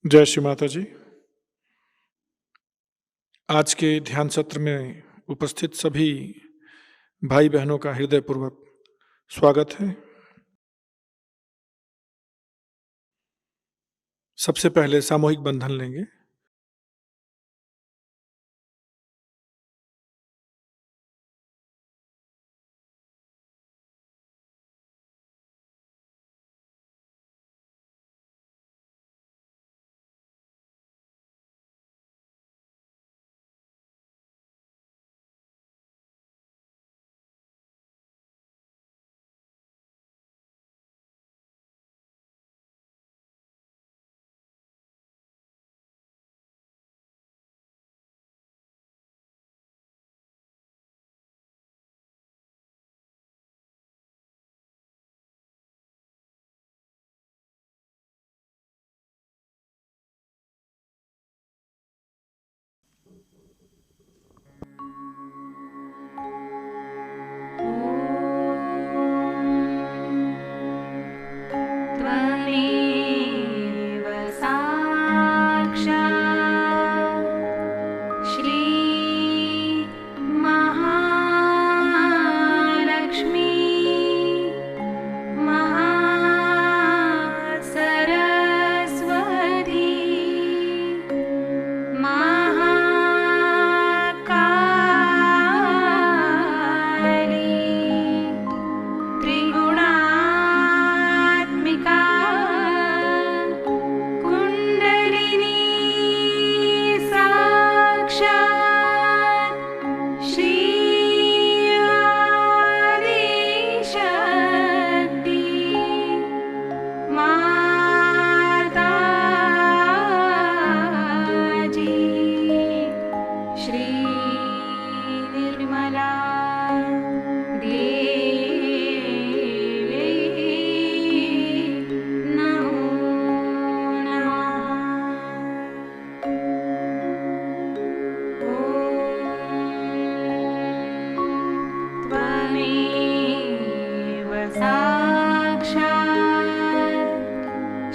जय श्री माता जी। आज के ध्यान सत्र में उपस्थित सभी भाई बहनों का हृदयपूर्वक स्वागत है। सबसे पहले सामूहिक बंधन लेंगे। त्वमेव साक्षात् श्री महालक्ष्मी महासरस्वती महाकाली त्रिगुणात्मिका कुण्डलिनी साक्षात् श्री आदिशक्ति माताजी श्री निर्मला देवी नमो नमः। त्वमेव साक्षात्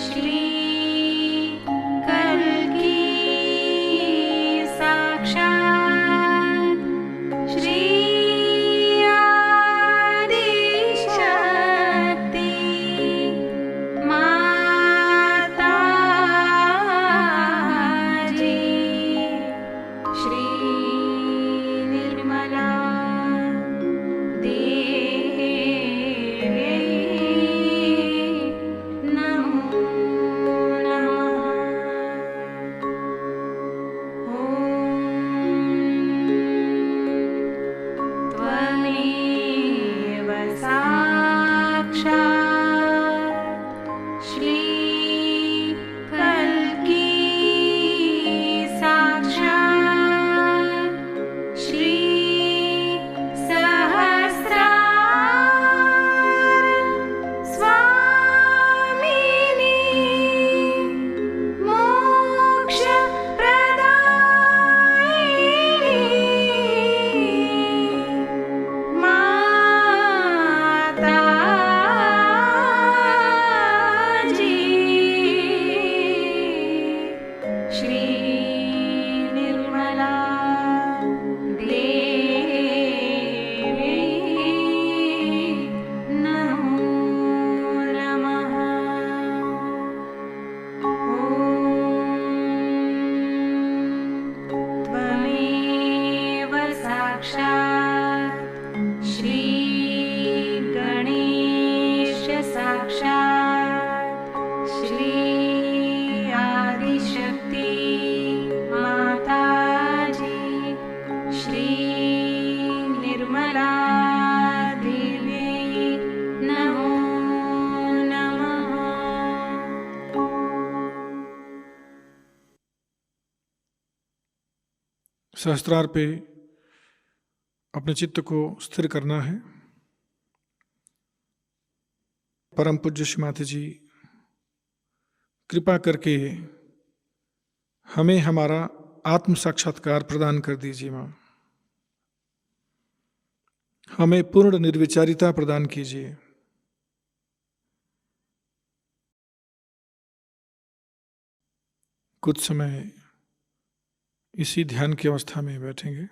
श्री कल्की साक्षात् श्री आदिशक्ति माताजी श्री निर्मला देवी नमो नमः। त्वमेव साक्षात् श्री कल्की साक्षात् श्री सहस्रार स्वामिनी मोक्षप्रदायिनी माताजी श्री निर्मला देवी नमो नमः। त्वमेव साक्षात् श्री गणेश साक्षात् श्री आदिशक्ति माताजी श्री निर्मला देवी नमो नमः। सहस्त्रार पे अपने चित्त को स्थिर करना है। परम पूज्य श्री माता जी कृपा करके हमें हमारा आत्म साक्षात्कार प्रदान कर दीजिए माँ। हमें पूर्ण निर्विचारिता प्रदान कीजिए। कुछ समय इसी ध्यान की अवस्था में बैठेंगे।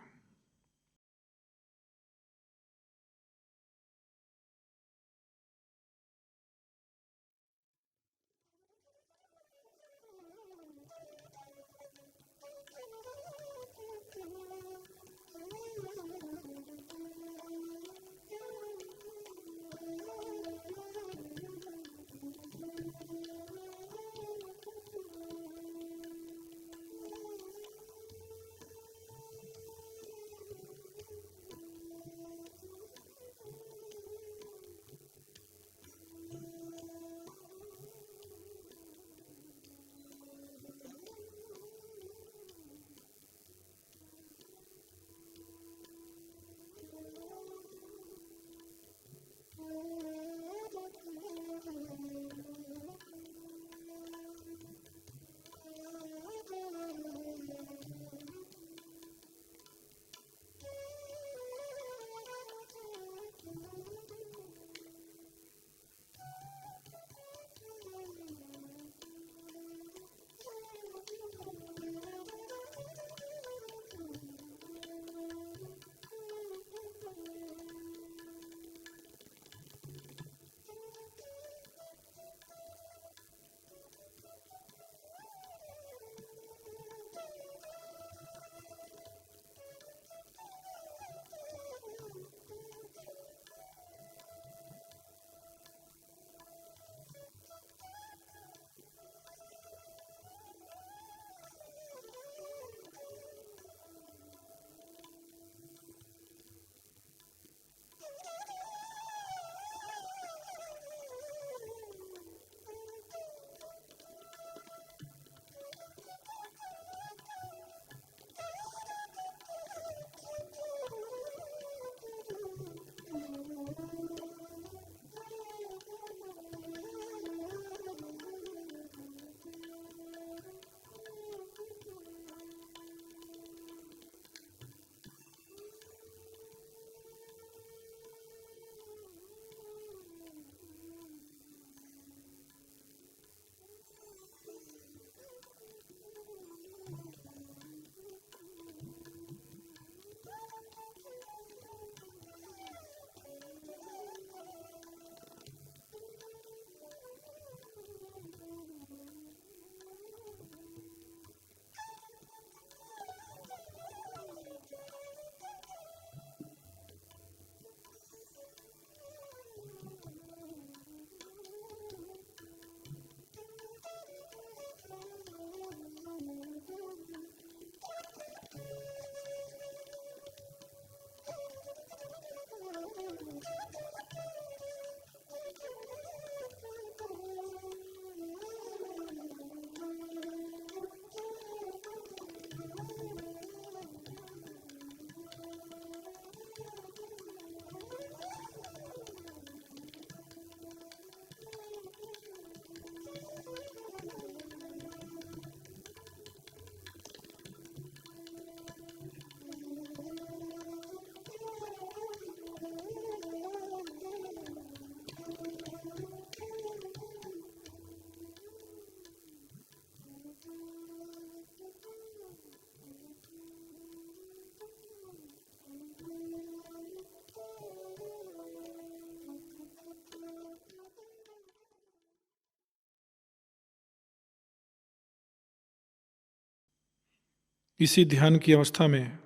इसी ध्यान की अवस्था में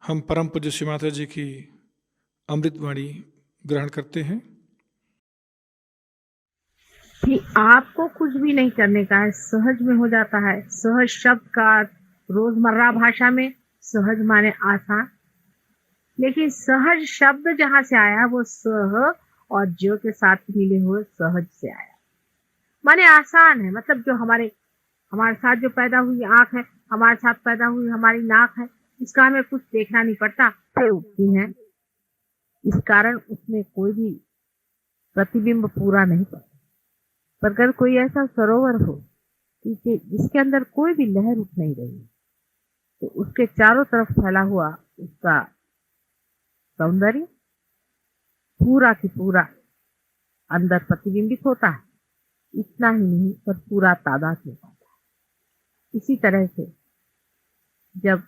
हम परम पूज्य श्री माता जी की अमृतवाणी ग्रहण करते हैं कि आपको कुछ भी नहीं करने का है, सहज में हो जाता है। सहज शब्द का रोजमर्रा भाषा में सहज माने आसान, लेकिन सहज शब्द जहां से आया वो सह और जो के साथ मिले हुए सहज से आया, माने आसान है। मतलब जो हमारे साथ जो पैदा हुई आंख है, हमारे साथ पैदा हुई हमारी नाक है, इसका हमें कुछ देखना नहीं पड़ता, से उठती है। इस कारण उसमें कोई भी प्रतिबिंब पूरा नहीं पड़ता। पर अगर कोई ऐसा सरोवर हो कि जिसके अंदर कोई भी लहर उठ नहीं रही, तो उसके चारों तरफ फैला हुआ उसका सौंदर्य पूरा की पूरा अंदर प्रतिबिंबित होता है। इतना ही नहीं, पर पूरा तादाद में होता है। इसी तरह से जब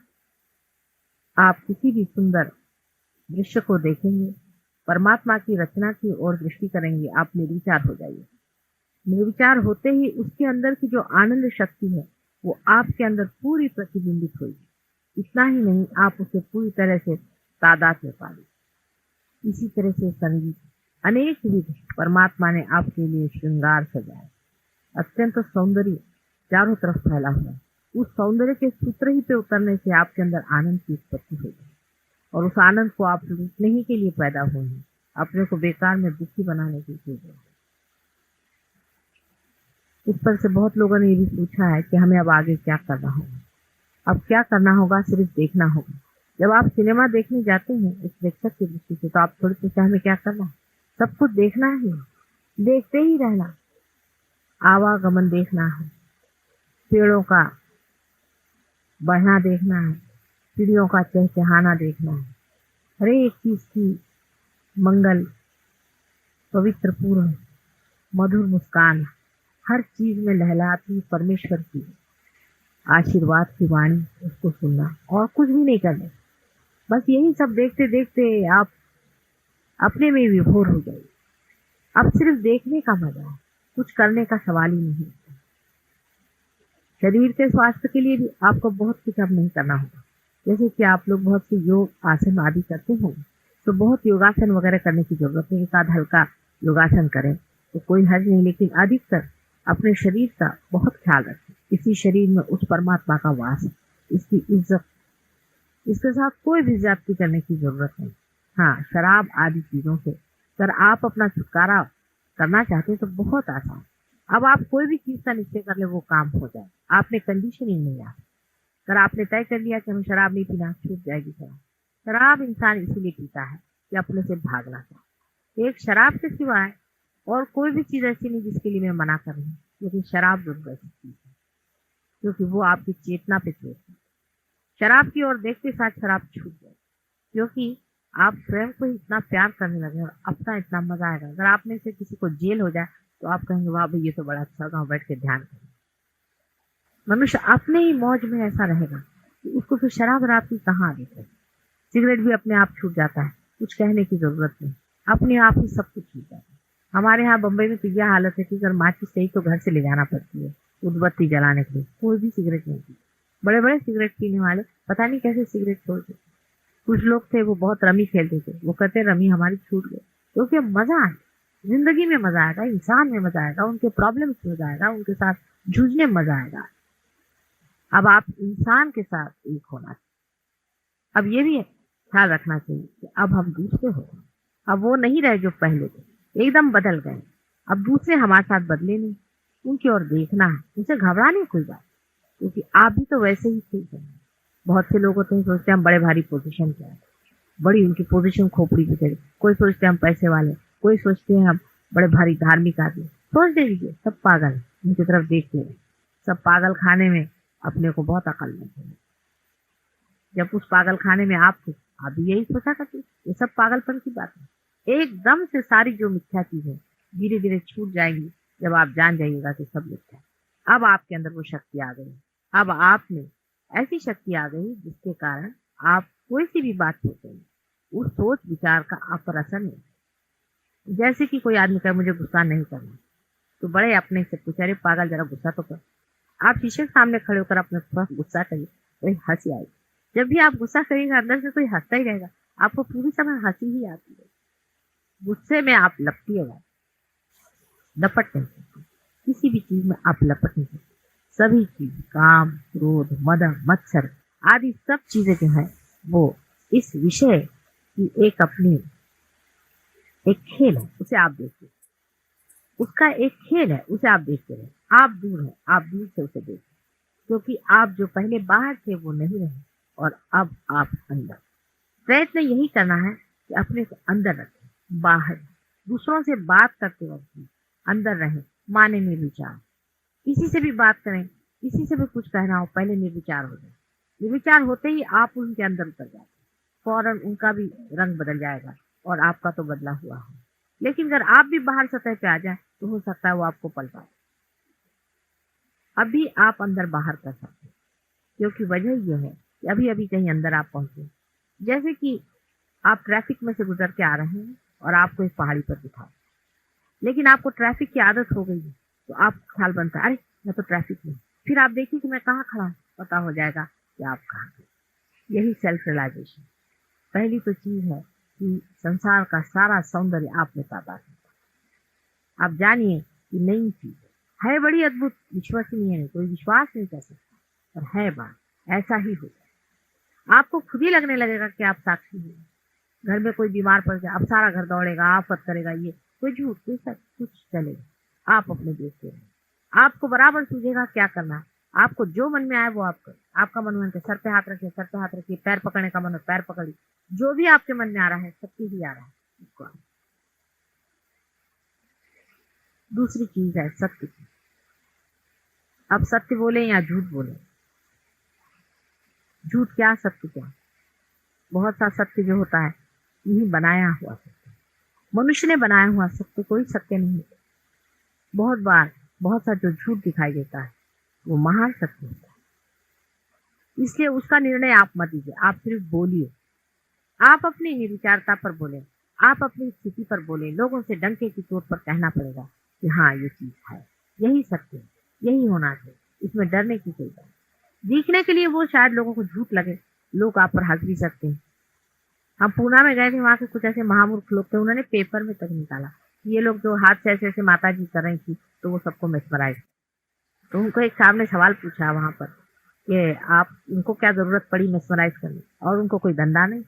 आप किसी भी सुंदर दृश्य को देखेंगे, परमात्मा की रचना की ओर दृष्टि करेंगे, आप निर्विचार हो जाइए। निर्विचार होते ही उसके अंदर की जो आनंद शक्ति है वो आपके अंदर पूरी प्रतिबिंबित होगी। इतना ही नहीं, आप उसे पूरी तरह से तादाद में पालेंगे। इसी तरह से संगीत, अनेक विध परमात्मा ने आपके लिए श्रृंगार सजाए, अत्यंत सौंदर्य चारों तरफ फैला हुआ। उस सौंदर्य के सूत्र ही पे उतरने से आपके अंदर आनंद की उत्पत्ति होगी और उस आनंद को आप लूटने ही के लिए पैदा हुए हैं, अपने को बेकार में दुखी बनाने की चीज है। इस पर से बहुत लोगों ने ये भी पूछा है कि हमें अब आगे क्या करना होगा। अब क्या करना होगा? सिर्फ देखना होगा। जब आप सिनेमा देखने जाते हैं एक प्रेक्षक की दृष्टि से, तो आप थोड़ी पूछते हमें क्या करना है? सब कुछ देखना है, देखते ही रहना, आवागमन देखना है, पेड़ों का बढ़ना देखना है, चिड़ियों का चहचहाना देखना है, हर एक चीज की मंगल, पवित्र पूर्ण, मधुर मुस्कान, हर चीज में लहलाती परमेश्वर की आशीर्वाद की वाणी, उसको सुनना और कुछ भी नहीं करना। बस यही सब देखते देखते आप अपने में विभोर हो जाइए। अब सिर्फ देखने का मजा है, कुछ करने का सवाल ही नहीं। शरीर के स्वास्थ्य के लिए भी आपको बहुत कुछ अब नहीं करना होगा। जैसे कि आप लोग बहुत से योग आसन आदि करते होंगे, तो बहुत योगासन वगैरह करने की जरूरत नहीं। एक आध हल्का योगासन करें तो कोई हर्ज नहीं, लेकिन अधिकतर अपने शरीर का बहुत ख्याल रखें। इसी शरीर में उस परमात्मा का वास है, इसकी इज्जत, इसके साथ कोई भी ज्यादती करने की जरूरत नहीं। हाँ, शराब आदि चीजों से अगर आप अपना छुटकारा करना चाहते हैं तो बहुत आसान। अब आप कोई भी चीज का निश्चय कर ले, वो काम हो जाए। आपने कंडीशनिंग नहीं आ, अगर आपने तय कर लिया कि हमें शराब नहीं पीना, छूट जाएगी शराब। शराब इंसान इसीलिए पीता है कि अपने से भागना चाहे। एक शराब के सिवाय और कोई भी चीज ऐसी नहीं जिसके लिए मैं मना कर रही हूँ, लेकिन शराब जरूर ऐसी चीज है क्योंकि वो आपकी चेतना पे चोट है। शराब की ओर देखते साथ शराब छूट जाए, क्योंकि आप स्वयं को इतना प्यार करने लगे और अपना इतना मजा आएगा। अगर आप में से किसी को जेल हो जाए तो आप कहेंगे वाह भाई ये तो बड़ा अच्छा होगा, बैठ के ध्यान करें। मनुष्य अपने ही मौज में ऐसा रहेगा कि उसको फिर शराब रात की कहाँ आदत है। सिगरेट भी अपने आप छूट जाता है, कुछ कहने की जरूरत नहीं, अपने आप ही सब कुछ छूट जाता है। हमारे यहाँ बम्बई में तो यह हालत है कि अगर माचिस सही तो घर से ले जाना पड़ती है उदबत्ती जलाने के लिए। कोई भी सिगरेट नहीं पी, बड़े बड़े सिगरेट पीने वाले पता नहीं कैसे सिगरेट छोड़ देते। कुछ लोग थे वो बहुत रमी खेलते थे, वो कहते रमी हमारी छूट गई, क्योंकि मजा आए, जिंदगी में मजा आएगा, इंसान में मजा आएगा, उनके प्रॉब्लम्स में मजा आएगा, उनके साथ जूझने में मजा आएगा। अब आप इंसान के साथ एक होना चाहिए। अब ये भी ख्याल रखना चाहिए कि अब हम दूसरे हो गए, अब वो नहीं रहे जो पहले थे, एकदम बदल गए। अब दूसरे हमारे साथ बदले नहीं, उनकी ओर देखना है, उनसे घबराने कोई बात, क्योंकि आप भी तो वैसे ही थे। बहुत से लोग होते हैं सोचते हैं हम बड़े भारी पोजीशन पे हैं, बड़ी उनकी पोजीशन खोपड़ी की तरह। कोई सोचते हैं हम पैसे वाले, कोई सोचते हैं हम बड़े भारी धार्मिक आदमी। सोच दे दीजिए, सब पागल उनकी तरफ देखते हैं। सब पागल खाने में अपने को बहुत अकल नहीं है। जब उस पागल खाने में आप थे, आप भी यही सोचा करते। ये सब पागलपन की बात है। एकदम से सारी जो मिथ्या चीजें धीरे धीरे छूट जाएंगी जब आप जान जाइएगा कि सब मिथ्या है। अब आपके अंदर वो शक्ति आ गई, अब आप में ऐसी शक्ति आ गई जिसके कारण आप कोई सी भी बात सोचेंगे, उस सोच विचार का आप पर असर नहीं। जैसे कि कोई आदमी कहे मुझे गुस्सा नहीं करना, तो बड़े अपने से पूछे अरे पागल जरा गुस्सा तो कर। आप शीशे के सामने खड़े होकर अपने पास गुस्सा करिए, कोई हंसी आएगी। जब भी आप गुस्सा करिएगा अंदर से कोई हंसता ही रहेगा, आपको पूरी समय हंसी ही आती है। गुस्से में आप लपटिएगा, लपट नहीं सकते, किसी भी चीज में आप लपट नहीं सकते। सभी चीज, काम, क्रोध, मद, मत्सर आदि सब चीजें जो है वो इस विषय की एक अपनी एक खेल है, उसे आप देखिए। उसका एक खेल है, उसे आप देखते रहे। आप दूर हैं, आप दूर से उसे देखिए, क्योंकि आप जो पहले बाहर थे वो नहीं रहे और अब आप अंदर। प्रयत्न यही करना है कि अपने को अंदर रखें, बाहर दूसरों से बात करते वक्त अंदर रहे, माने निर्विचार। किसी से भी बात करें, किसी से भी कुछ कहना हो, पहले निर्विचार हो जाए। निर्विचार होते ही आप उनके अंदर उतर जाते, फौरन उनका भी रंग बदल जाएगा और आपका तो बदला हुआ है। लेकिन अगर आप भी बाहर सतह पे आ जाए तो हो सकता है वो आपको पलटा। अभी आप अंदर बाहर कर सकते हैं, क्योंकि वजह यह है कि अभी अभी कहीं अंदर आप पहुंचे। जैसे कि आप ट्रैफिक में से गुजर के आ रहे हैं और आपको एक पहाड़ी पर दिखा, लेकिन आपको ट्रैफिक की आदत हो गई है, तो आप ख्याल बनता है, अरे मैं तो ट्रैफिक में, फिर आप देखिए कि मैं कहाँ खड़ा हूँ, पता हो जाएगा कि आप कहाँ हैं। यही सेल्फ रियलाइजेशन। पहली तो चीज है कि संसार का सारा सौंदर्य आप में पैदा है। आप जानिए कि नई चीज है बड़ी अद्भुत, विश्वसनीय है, कोई विश्वास नहीं कर सकता, पर है बात, ऐसा ही होगा। आपको खुद ही लगने लगेगा कि आप साक्षी हैं। घर में कोई बीमार पड़ गया, अब सारा घर दौड़ेगा, आफत करेगा, ये कोई झूठ, कोई सच, कुछ चलेगा। आप अपने देखते रहें, आपको बराबर सूझेगा क्या करना है। आपको जो मन में आए वो आप करें। आपका मन में सर पे हाथ रखिए, सर पे हाथ रखिए, पैर पकड़ने का मन हो पैर पकड़िए, जो भी आपके मन में आ रहा है, सत्य ही आ रहा है, उसको आप। दूसरी चीज है सत्य की। अब सत्य बोले या झूठ बोले, झूठ क्या सत्य क्या, बहुत सा सत्य जो होता है यही बनाया हुआ सत्य, मनुष्य ने बनाया हुआ सत्य, कोई सत्य नहीं है। बहुत बार बहुत सा जो झूठ दिखाई देता है वो महान सत्य होता है। इसलिए उसका निर्णय आप मत लीजिए, आप सिर्फ बोलिए। आप अपनी निर्विचारता पर बोले, आप अपनी स्थिति पर बोले। लोगों से डंके की चोट पर कहना पड़ेगा कि हाँ ये चीज है, यही सत्य है, यही होना चाहिए, इसमें डरने की कोई बात। दिखने के लिए वो शायद लोगों को झूठ लगे, लोग आप पर हंस भी सकते हैं। हम पूना में गए थे, वहां के कुछ ऐसे महामूर्ख लोग थे, उन्होंने पेपर में तक निकाला ये लोग जो हाथ से ऐसे ऐसे माता जी कर रही थी, तो वो सबको मेस्मराइज। तो उनको एक साहब ने सवाल पूछा वहां पर कि आप उनको क्या जरूरत पड़ी मेस्मराइज करने, और उनको कोई धंधा नहीं।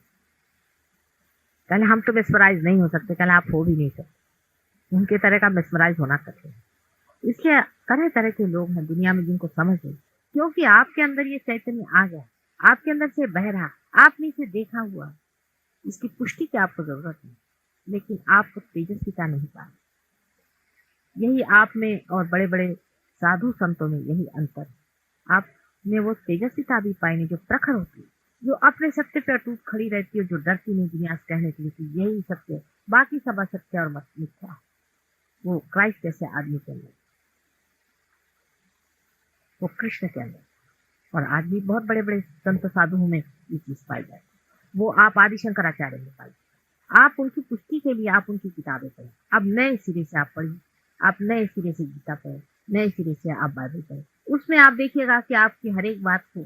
कहले हम तो मेस्मराइज नहीं हो सकते, कहले आप हो भी नहीं सकते, उनके तरह का मेस्मराइज होना कठिन है। इसलिए तरह तरह के लोग हैं दुनिया में जिनको समझ नहीं, क्योंकि आपके अंदर ये चैतन्य आ गया, आपके अंदर से बह रहा, आपने इसे देखा हुआ, इसकी पुष्टि की आपको जरूरत नहीं, लेकिन आपको तेजस्विता नहीं पा। यही आप में और बड़े बड़े साधु संतों में यही अंतर है। आप में वो तेजस्विता भी पाई नहीं जो प्रखर होती है, जो अपने सत्य पे अटूट खड़ी रहती है, जो डरती नहीं दुनिया से कहने के लिए कि यही सत्य, बाकी सब असत्य और मिथ्या है। वो क्राइस्ट जैसे आदमी के अंदर, वो कृष्ण के अंदर, और आज भी बहुत बड़े बड़े संत साधुओं में ये चीज पाई जाती है। वो आप आदि शंकराचार्य में पाई, आप उनकी पुष्टि के लिए आप उनकी किताबें पढ़ें। अब नए सिरे से आप पढ़िए, आप नए सिरे से गीता पढ़ें, नए सिरे से आप बाइबल पढ़ें। उसमें आप देखिएगा कि आपकी हर एक बात को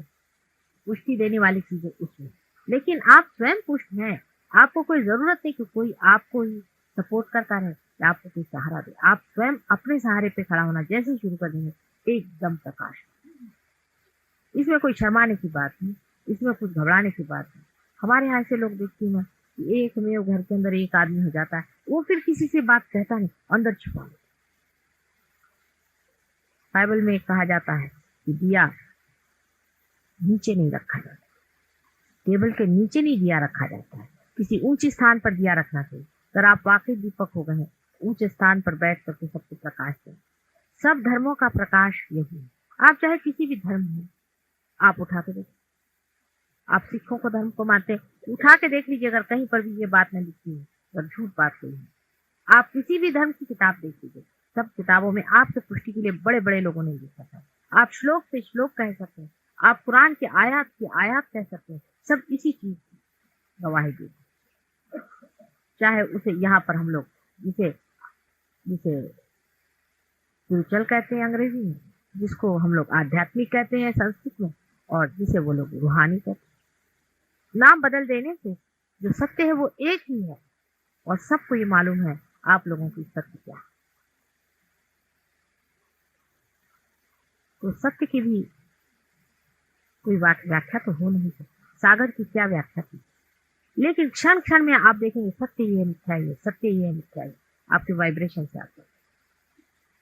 पुष्टि देने वाली चीजें उसमें, लेकिन आप स्वयं पुष्ट हैं। आपको कोई जरूरत नहीं कि कोई आपको ही सपोर्ट करता रहे, कि आपको कोई सहारा दे। आप स्वयं अपने सहारे पे खड़ा होना जैसे शुरू कर देंगे, एकदम प्रकाश। इसमें कोई शर्माने की बात नहीं, इसमें कुछ घबराने की बात नहीं। हमारे यहाँ ऐसे लोग देखती हैं कि एक में घर के अंदर एक आदमी हो जाता है, वो फिर किसी से बात कहता नहीं, अंदर छुपा। बाइबल में कहा जाता है कि दिया नीचे नहीं रखा जाता, टेबल के नीचे नहीं दिया रखा जाता है, किसी ऊंचे स्थान पर दिया रखना चाहिए। अगर आप वाकई दीपक हो गए हैं, ऊंचे स्थान पर बैठ करके सबको प्रकाश दें। सब धर्मों का प्रकाश यही है। आप चाहे किसी भी धर्म हो, आप उठा के देखिए। आप सिखों को धर्म को मानते हैं, उठा के देख लीजिए, अगर कहीं पर भी ये बात नहीं लिखी है, अगर झूठ बात कोई है। आप किसी भी धर्म की किताब देख लीजिए, सब किताबों में आपसे पुष्टि के लिए बड़े बड़े लोगों ने लिखा था। आप श्लोक पे श्लोक कह सकते हैं, आप कुरान की आयत कह सकते हैं, सब इसी चीज की गवाही देते। चाहे उसे यहाँ पर हम लोग जिसे स्पिरिचुअल कहते हैं अंग्रेजी में, जिसको हम लोग आध्यात्मिक कहते हैं संस्कृत में, और जिसे वो लोग रूहानी कहते हैं। नाम बदल देने से जो सत्य है वो एक ही है, और सबको ये मालूम है आप लोगों की सत्य क्या है। तो सत्य की भी कोई व्याख्या तो हो नहीं सकती। सागर की क्या व्याख्या थी, लेकिन क्षण क्षण में आप देखेंगे सत्य ये मिथ्या है, सत्य ये मिथ्या है। आपके वाइब्रेशन से आते,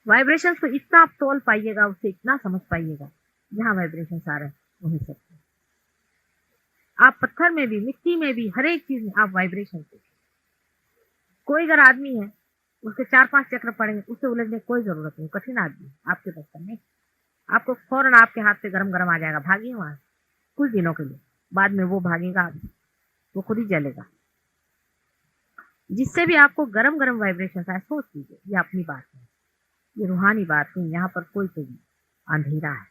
वाइब्रेशन को इतना आप तोल पाइएगा, उससे इतना समझ पाइएगा, जहाँ वाइब्रेशन आ रहे हैं वही सत्य। आप पत्थर में भी, मिट्टी में भी, हर एक चीज में आप वाइब्रेशन से। कोई अगर आदमी है, उसके 4-5 चक्र पड़ेंगे, उससे उलझने कोई जरूरत नहीं। कठिन आदमी आपके बचपन में, आपको फौरन आपके हाथ पे गरम गरम आ जाएगा, भागिए वहां कुछ दिनों के लिए, बाद में वो भागेगा, वो खुद ही जलेगा। जिससे भी आपको गरम गरम वाइब्रेशन आए, सोच लीजिए ये अपनी बात है, ये रूहानी बात नहीं। यहाँ पर कोई अंधेरा है।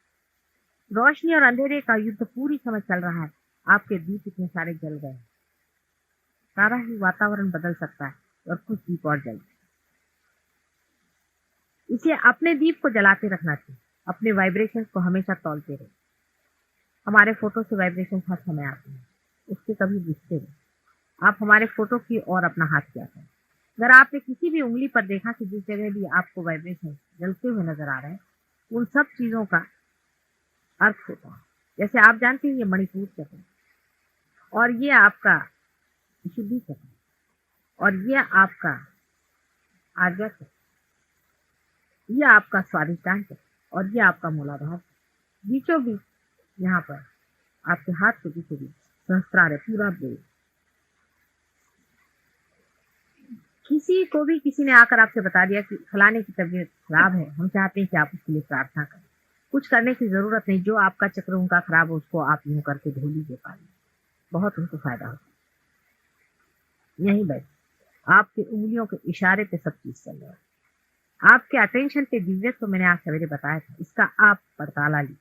रोशनी और अंधेरे का युद्ध पूरी समय चल रहा है। आपके दीप इतने सारे जल गए, सारा ही वातावरण बदल सकता है और कुछ दीप और जल गए। इसलिए अपने दीप को जलाते रखना चाहिए, अपने वाइब्रेशन को हमेशा तौलते रहे। हमारे फोटो से वाइब्रेशन हर समय आते हैं, उससे कभी बुझते रहे। आप हमारे फोटो की ओर अपना हाथ किया करें। अगर आपने किसी भी उंगली पर देखा कि जिस जगह भी आपको वाइब्रेशन जलते हुए नजर आ रहे हैं, उन सब चीजों का अर्थ होता है। जैसे आप जानते हैं ये मणिपुर चक्र है, और ये आपका शुद्धि चक्र है, और ये आपका आज्ञा चक्र, ये आपका स्वाधिष्ठान चक्र, और ये आपका मूलाधार। बीचों बीच यहाँ पर आपके हाथ के बीचों बीच सहस्त्रार है, पूरा ब्रेड। किसी ने आकर आपसे बता दिया कि फलाने की तबीयत खराब है, हम चाहते हैं कि आप उसके लिए प्रार्थना करें। कुछ करने की जरूरत नहीं, जो आपका चक्र उनका खराब है उसको आप यूं करके धो लीजिए पानी, बहुत उनको फायदा होता है। यहीं बैठ आपकी उंगलियों के इशारे पे सब चीज चल रहा है। आपके अटेंशन पे दिव्य तो मैंने आज सवेरे बताया था, इसका आप पड़ताला लीजिए।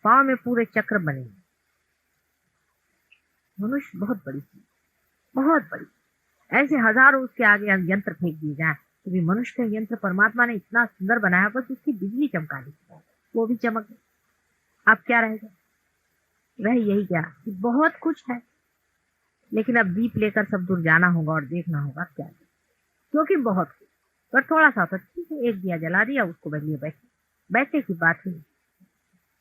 पाँव में पूरे चक्र बने हैं। मनुष्य बहुत बड़ी चीज, बहुत बड़ी। ऐसे हजारों उसके आगे यंत्र फेंक दिए जाए तो भी मनुष्य का यंत्र परमात्मा ने इतना सुंदर बनाया, बस उसकी बिजली चमका दी, वो भी चमक गई। अब क्या रहेगा? रह यही क्या कि बहुत कुछ है, लेकिन अब दीप लेकर सब दूर जाना होगा और देखना होगा क्या है। क्योंकि बहुत कुछ, पर थोड़ा सा तो ठीक है, एक दिया जला दिया, उसको बदलिए बैठने की बात ही।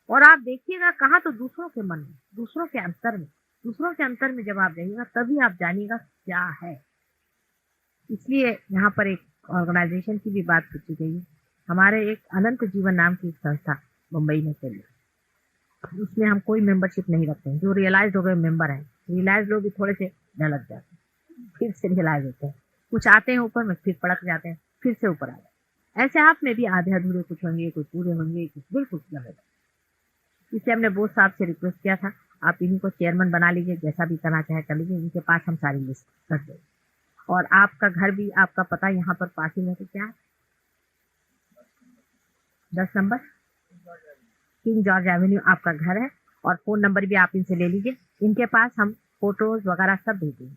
और आप देखिएगा कहाँ, तो दूसरों के मन में, दूसरों के अंतर में जब आप जाइएगा तभी आप जानिएगा क्या है। इसलिए यहाँ पर एक ऑर्गेनाइजेशन की भी बात पूछी गई है। हमारे एक अनंत जीवन नाम की एक संस्था मुंबई में चली, उसमें हम कोई मेंबरशिप नहीं रखते हैं। जो रियलाइज हो गए मेंबर हैं, रियलाइज लोग भी थोड़े से ढलक जाते हैं, फिर से रियलाइज होते हैं, कुछ आते हैं ऊपर में, फिर पड़क जाते हैं, फिर से ऊपर आ जाते हैं। ऐसे आप में भी आधे अधूरे कुछ होंगे, कुछ पूरे होंगे, कुछ बिल्कुल लगेगा। इसलिए हमने बोस साहब से रिक्वेस्ट किया था, आप इन्हीं को चेयरमैन बना लीजिए, जैसा भी करना चाहे कर लीजिए, इनके पास हम सारी लिस्ट रख देंगे। और आपका घर भी, आपका पता यहाँ पर पास ही में, तो क्या है 10 नंबर किंग जॉर्ज एवेन्यू आपका घर है, और फोन नंबर भी आप इनसे ले लीजिए। इनके पास हम फोटोज वगैरह सब भेजेंगे,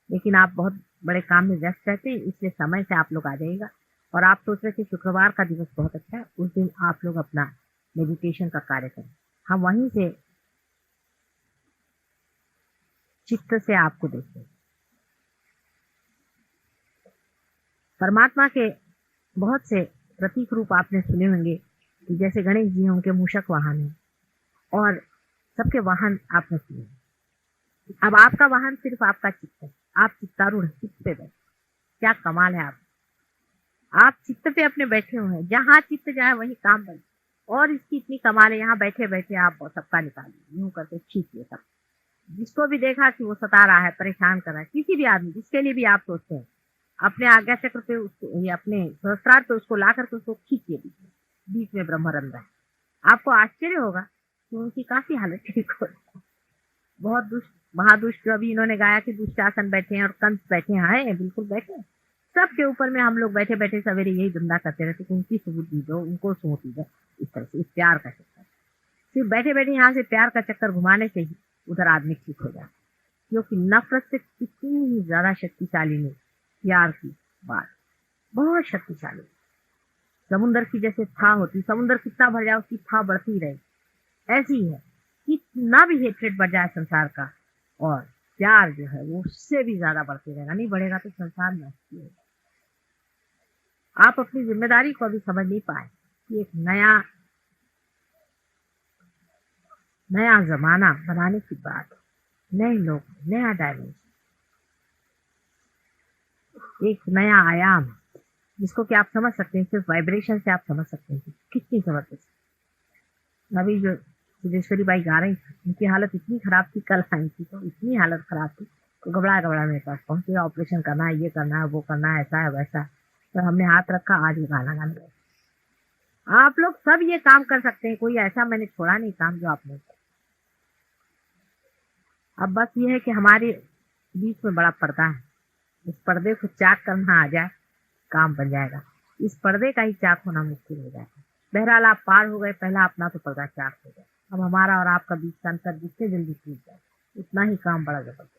लेकिन आप बहुत बड़े काम में व्यस्त रहते हैं, इसलिए समय से आप लोग आ जाइएगा। और आप सोच रहे थे शुक्रवार का दिवस बहुत अच्छा है, उस दिन आप लोग अपना मेडिटेशन का कार्य करें, हम वहीं से चित्त से आपको देखते हैं। परमात्मा के बहुत से प्रतीक रूप आपने सुने होंगे कि जैसे गणेश जी हैं, उनके मूषक वाहन है, और सबके वाहन आपने सुने। अब आपका वाहन सिर्फ आपका चित्त है, आप चित्तारूढ़ चित्त पे बैठे, क्या कमाल है। आप चित्त पे अपने बैठे हुए हैं, जहाँ चित्त जाए वहीं काम बने। और इसकी इतनी कमाल है, यहाँ बैठे बैठे आप सबका निकालिए, यूं करके खींचिए सब। जिसको भी देखा कि वो सता रहा है, परेशान कर रहा है, किसी भी आदमी जिसके लिए भी आप सोचते हैं, अपने आज्ञा चक्र पे उसको, ये अपने सहस्त्रार पे उसको ला करके उसको खींचिए, बीच में ब्रह्मरंध्र है। आपको आश्चर्य होगा कि उनकी काफी हालत ठीक हो जाए। बहुत दुष्ट महादुष्ट, अभी इन्होंने गाया कि दुष्टासन बैठे हैं और कंस बैठे हैं, बिल्कुल बैठे। सबके ऊपर में हम लोग बैठे बैठे सवेरे यही धंधा करते रहते कि उनकी सुबुद्धि दो, उनको सोती दो, इस तरह से, इस प्यार का चक्कर। सिर्फ बैठे बैठे यहाँ से प्यार का चक्कर घुमाने से ही उधर आदमी ठीक हो जाता, क्योंकि नफरत से कितनी ही ज्यादा शक्तिशाली नहीं प्यार की बात, बहुत शक्तिशाली। समुद्र की जैसे था होती, समुद्र कितना भर जाए उसकी था बढ़ती रहे, ऐसी है। कितना भी हेट्रेड बढ़ जाए संसार का, और प्यार जो है वो उससे भी ज्यादा बढ़ते रहेगा। नहीं बढ़ेगा तो संसार नष्ट होगा। आप अपनी जिम्मेदारी को अभी समझ नहीं पाए कि एक नया जमाना बनाने की बात, नए लोग, नया डायमेंशन, एक नया आयाम, जिसको कि आप समझ सकते हैं, सिर्फ वाइब्रेशन से आप समझ सकते हैं कितनी जबरदस्त। अभी जो सिद्धेश्वरी बाई गा रही थी, उनकी हालत इतनी खराब थी, कल आई थी तो इतनी हालत खराब थी तो घबरा मेरे पास पहुंचे, ऑपरेशन करना है, ये करना है, वो करना है, ऐसा है वैसा। तो हमने हाथ रखा, आज भी गाना गाने लगे। आप लोग सब ये काम कर सकते हैं, कोई ऐसा मैंने छोड़ा नहीं काम जो आप नहीं कर। अब बस ये है कि हमारे बीच में बड़ा पर्दा है, इस पर्दे को चाक करना आ जाए, काम बन जाएगा। इस पर्दे का ही चाक होना मुश्किल हो जाएगा। बहरहाल आप पार हो गए, पहला अपना तो पर्दा चाक हो गया। अब हमारा और आपका बीच का अंतर जितने जल्दी टूट जाए उतना ही काम बड़ा जबरदस्त।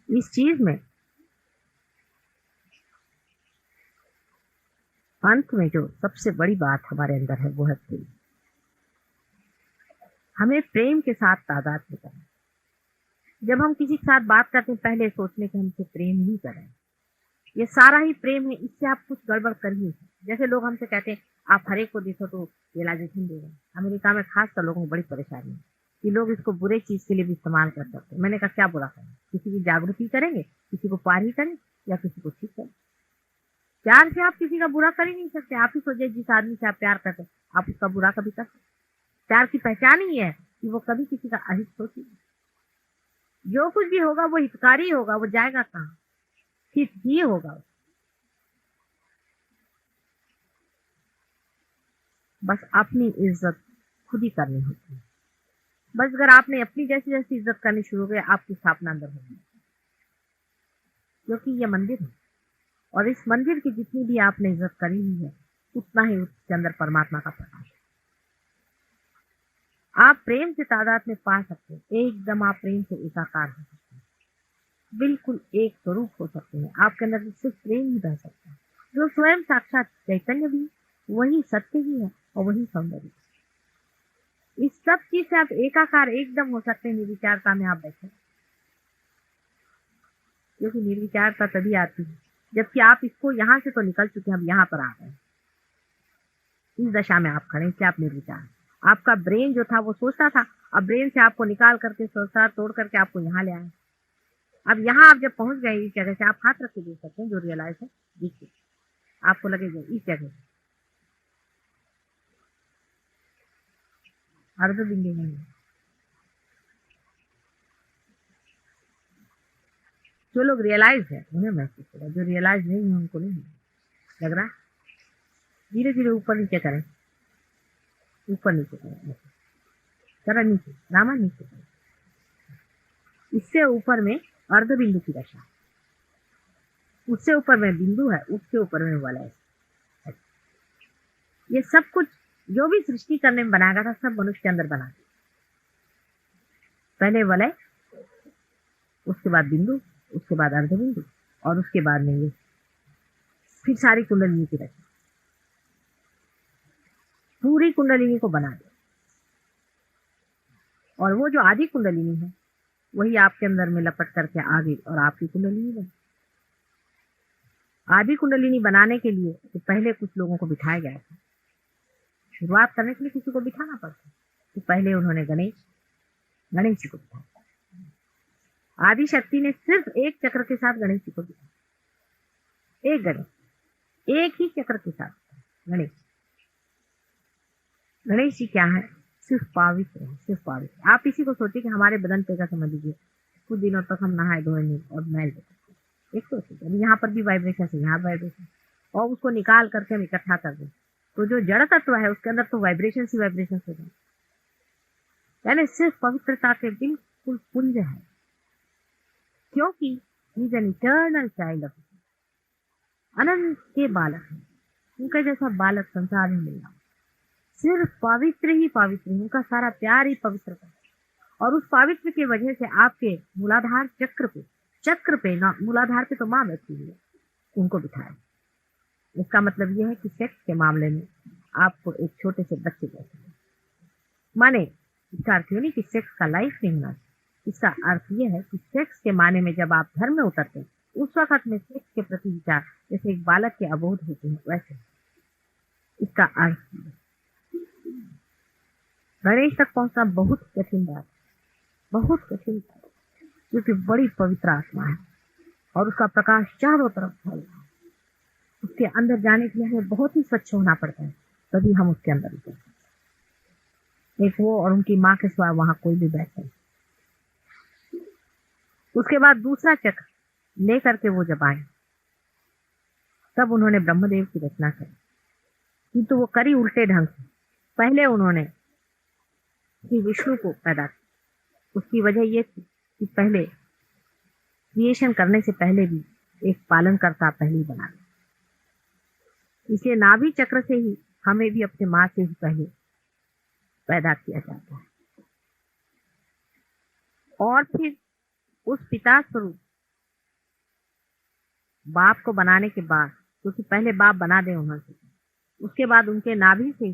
इस चीज में अंत में जो सबसे बड़ी बात हमारे अंदर है वो है प्रेम। हमें प्रेम के साथ तादाद में करना। जब हम किसी के साथ बात करते हैं पहले सोचने के हमसे प्रेम ही करें, ये सारा ही प्रेम है, इससे आप कुछ गड़बड़ कर ही नहीं। जैसे लोग हमसे कहते हैं आप हर एक को देखो तो रियलाइजेशन दे रहे हैं। अमेरिका में खास कर लोगों को बड़ी परेशानी है कि लोग इसको बुरे चीज के लिए भी इस्तेमाल कर सकते हैं। मैंने कहा क्या बुरा करें, किसी की जागृति करेंगे, किसी को पार ही करें या किसी को ठीक करें। प्यार से आप किसी का बुरा कर ही नहीं सकते। आप ही सोचिए जिस आदमी से आप प्यार करते हैं आप उसका बुरा कभी कर सकते? प्यार की पहचान ही है कि वो कभी किसी का अहित सोचेगा। जो कुछ भी होगा वो हितकारी होगा, वो जाएगा कहाँ, हित ही होगा। बस अपनी इज्जत खुद ही करनी होती है। बस अगर आपने अपनी जैसी जैसी इज्जत करनी शुरू कर आपकी स्थापना अंदर होगी, क्योंकि ये मंदिर है और इस मंदिर की जितनी भी आपने इज्जत करी हुई है उतना ही उसके अंदर परमात्मा का प्रकाश है। आप प्रेम से तादाद में पा सकते हैं, एकदम आप प्रेम से एकाकार हो सकते हैं, बिल्कुल एक स्वरूप हो सकते हैं। आपके अंदर सिर्फ प्रेम ही बह सकता है, जो स्वयं साक्षात चैतन्य भी वही सत्य ही है और वही सौंदर्य। इस सब चीज से आप एकाकार एकदम हो सकते हैं निर्विचारता में आप बैठे, क्योंकि निर्विचारता तभी आती है जबकि आप इसको यहाँ से तो निकल चुके हैं, अब यहाँ पर आ गए। इस दशा में आप खड़े थे, आप निर्विचार। आपका ब्रेन जो था वो सोचता था, अब ब्रेन से आपको निकाल करके सोचता तोड़ करके आपको यहाँ ले आए। अब यहाँ आप जब पहुंच गए इस जगह से आप हाथ रख के देख सकते हैं, जो रियलाइज है देखिए आपको लगेगा इस जगह अर्ध बिंदु नहीं है। जो लोग रियलाइज है उन्हें महसूस होगा, जो रियलाइज नहीं है उनको नहीं लग रहा। धीरे धीरे ऊपर नीचे करें, ऊपर नीचे करें, जरा नीचे रामा नीचे करें। इससे ऊपर में अर्ध बिंदु की दशा, उससे ऊपर में बिंदु है, उसके ऊपर में वलय। ये सब कुछ जो भी सृष्टि करने में बनाया गया था सब मनुष्य के अंदर बना। पहले वलय, उसके बाद बिंदु, उसके बाद अर्ध बिंदु और उसके बाद में ये फिर सारी कुंडलिनी की रचना, पूरी कुंडलिनी को बना दिया। और वो जो आदि कुंडलिनी है वही आपके अंदर में लपट करके आ गई और आपकी कुंडलिनी बनी। आदि कुंडलिनी बनाने के लिए तो पहले कुछ लोगों को बिठाया गया था। शुरुआत करने के लिए किसी को बिठाना पड़ता, तो पहले उन्होंने गणेश जी को बिठाया। आदि शक्ति ने सिर्फ एक चक्र के साथ गणेश जी को बिठाया, एक गणेश, एक ही चक्र के साथ गणेश। गणेश जी क्या है? सिर्फ पवित्र है, सिर्फ पवित्र। आप इसी को सोचिए कि हमारे बदन पे का समझ लीजिए कुछ दिनों तक हम नहाए धोए नहीं और मैल देते, एक सोचिए अभी यहाँ पर भी वाइब्रेशन से यहाँ वाइब्रेशन, और उसको निकाल करके हम इकट्ठा कर दें तो जो जड़ तत्व है उसके अंदर तो वाइब्रेशन ही वाइब्रेशन हो जाए। यानी सिर्फ पवित्रता के बिल्कुल पुंज है, क्योंकि he is an eternal child of, अनंत के बालक है। उनका जैसा बालक संसार में मिलना, सिर्फ पवित्र ही पवित्र है, उनका सारा प्यार ही पवित्र है। और उस पवित्र की वजह से आपके मूलाधार चक्र पे ना, मूलाधार पे तो माँ बैठी हुई है, उनको बिठाया। इसका मतलब यह है कि सेक्स के मामले में आपको एक छोटे से बच्चे जैसे माने। इसका अर्थ ये नहीं कि सेक्स का लाइफ नहीं होना, इसका अर्थ यह है कि सेक्स के माने में जब आप धर्म में उतरते हैं उस वक्त में सेक्स के प्रति विचार जैसे एक बालक के अबोध होते हैं वैसे इसका अर्थ। गणेश तक पहुंचना बहुत कठिन बात, बहुत कठिन बात, क्योंकि बड़ी पवित्र आत्मा है और उसका प्रकाश चारों तरफ फैल रहा है। उसके अंदर जाने के लिए हमें बहुत ही स्वच्छ होना पड़ता है, तभी हम उसके अंदर उतर सकते हैं। एक वो और उनकी माँ के सिवा वहां कोई भी बैठे। उसके बाद दूसरा चक्र ले करके वो जब आए तब उन्होंने ब्रह्मदेव की रचना करी, किंतु वो करी उल्टे ढंग से। पहले उन्होंने श्री विष्णु को पैदा किया, उसकी वजह ये थी कि पहले क्रिएशन करने से पहले भी एक पालनकर्ता पहले ही बना दिया। इसलिए नाभि चक्र से ही हमें भी अपने माँ से ही पहले पैदा किया जाता है और फिर उस पिता स्वरूप बाप को बनाने के बाद, क्योंकि पहले बाप बना दे उन्होंने, उसके बाद उनके नाभि से ही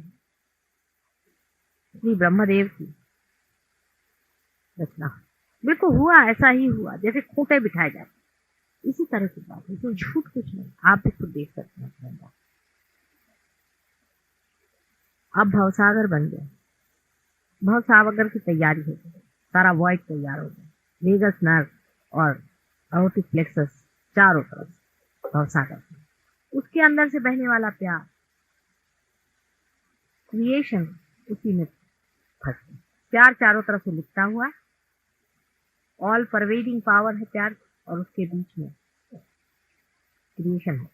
श्री ब्रह्मदेव की रचना बिल्कुल हुआ। ऐसा ही हुआ जैसे खूंटे बिठाए जाते, इसी तरह की बात है, इसमें झूठ कुछ नहीं, आप भी खुद देख सकते हैं। अब भवसागर बन गया, भवसागर की तैयारी हो गई, सारा वॉइड तैयार हो गया, वेगस नर्व और अओर्टिक प्लेक्सस चारों तरफ भवसागर, उसके अंदर से बहने वाला प्यार, क्रिएशन उसी में फंस गया। प्यार चारों तरफ से लिपटा हुआ, ऑल परवेडिंग पावर है प्यार, और उसके बीच में क्रिएशन है।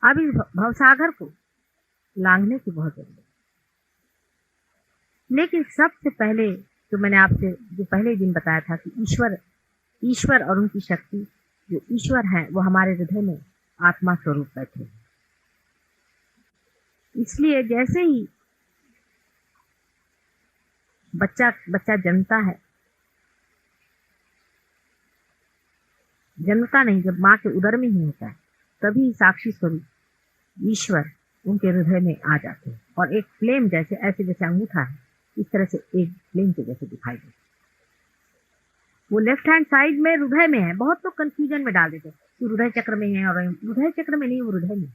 अब इस भवसागर को लांघने की बहुत जरूरत है। लेकिन सबसे पहले जो मैंने आपसे जो पहले दिन बताया था कि ईश्वर और उनकी शक्ति, जो ईश्वर है वो हमारे हृदय में आत्मा स्वरूप बैठे हैं। इसलिए जैसे ही बच्चा जन्मता है, जन्मता नहीं, जब माँ के उदर में ही होता है, तभी साक्षी स्वरूप ईश्वर उनके हृदय में आ जाते हैं और एक फ्लेम जैसे, ऐसे जैसे अंगूठा है, इस तरह से एक फ्लेम के जैसे दिखाई देते। वो लेफ्ट हैंड साइड में हृदय में है। बहुत लोग कंफ्यूजन में डाल देते कि हृदय चक्र में है, और हृदय चक्र में नहीं, वो हृदय में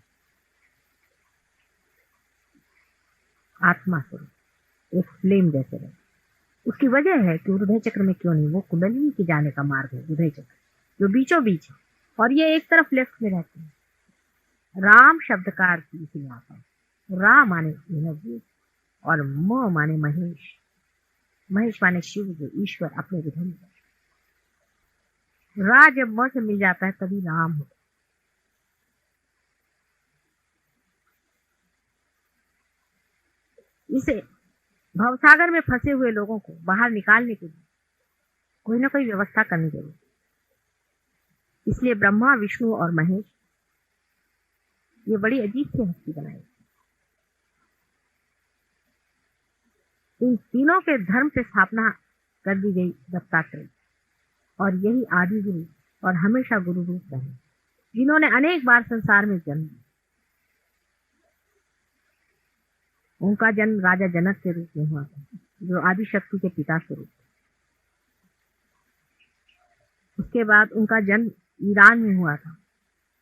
आत्मा स्वरूप एक फ्लेम जैसे रहे। उसकी वजह है कि हृदय चक्र में क्यों नहीं, वो कुंडलिनी के जाने का मार्ग है हृदय चक्र, जो बीचों बीच है, और ये एक तरफ लेफ्ट में रहते हैं। राम शब्द का अर्थ इसी आता है। रा माने एनर्जी और म माने महेश, महेश माने शिव, जो ईश्वर अपने हृदय में। रा जब म से मिल जाता है तभी राम होता है। इसे भवसागर में फंसे हुए लोगों को बाहर निकालने के लिए कोई ना कोई व्यवस्था करनी जरूरी। इसलिए ब्रह्मा, विष्णु और महेश, ये बड़ी अजीब सी हस्ती बनाई। इन तीनों के धर्म से स्थापना कर दी गई दत्तात्रेय, और यही आदि गुरु और हमेशा गुरु रूप रहे, जिन्होंने अनेक बार संसार में जन्म लिया। उनका जन्म राजा जनक के रूप में हुआ था, जो आदि शक्ति के पिता स्वरूप। उसके बाद उनका जन्म ईरान में हुआ था,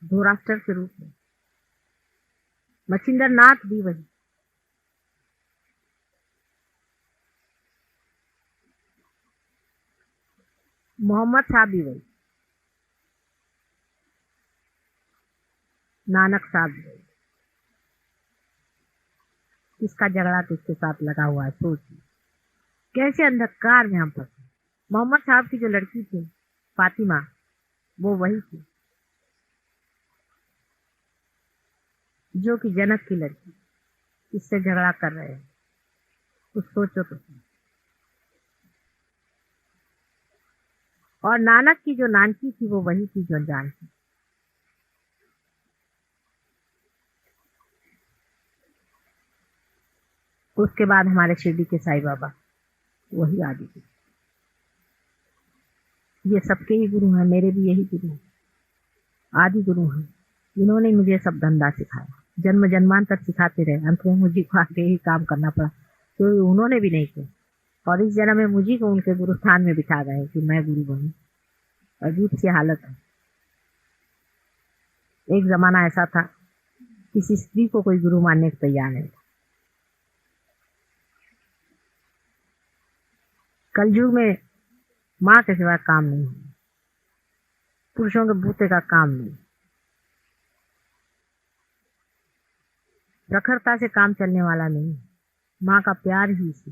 धोराष्ट्र के रूप में। मच्छिंद्र नाथ भी वही। मोहम्मद साहब भी वही, नानक साहब भी वही। किसका झगड़ा किसके साथ लगा हुआ है, सोचिए कैसे अंधकार में हम फंसे। मोहम्मद साहब की जो लड़की थी फातिमा, वो वही थी जो कि जनक की लड़की, किससे झगड़ा कर रहे हैं, कुछ सोचो तो। और नानक की जो नानकी थी वो वही थी जो अनजान थी। उसके बाद हमारे शिरडी के साईं बाबा, वही आदि गुरु। ये सबके ही गुरु हैं, मेरे भी यही गुरु हैं, आदि गुरु हैं, जिन्होंने मुझे सब धंधा सिखाया, जन्म जन्मांतर सिखाते रहे। अंत में मुझे को आगे ही काम करना पड़ा, क्योंकि उन्होंने भी नहीं किया, और इस जन्म में मुझे को उनके गुरु स्थान में बिठा गए कि मैं गुरु बनूं। अजीब सी हालत है। एक जमाना ऐसा था, किसी स्त्री को कोई गुरु मानने को तैयार नहीं था। कलयुग में माँ के सिवा काम नहीं है, पुरुषों के बूते का काम नहीं, प्रखरता से काम चलने वाला नहीं, माँ का प्यार ही इसी,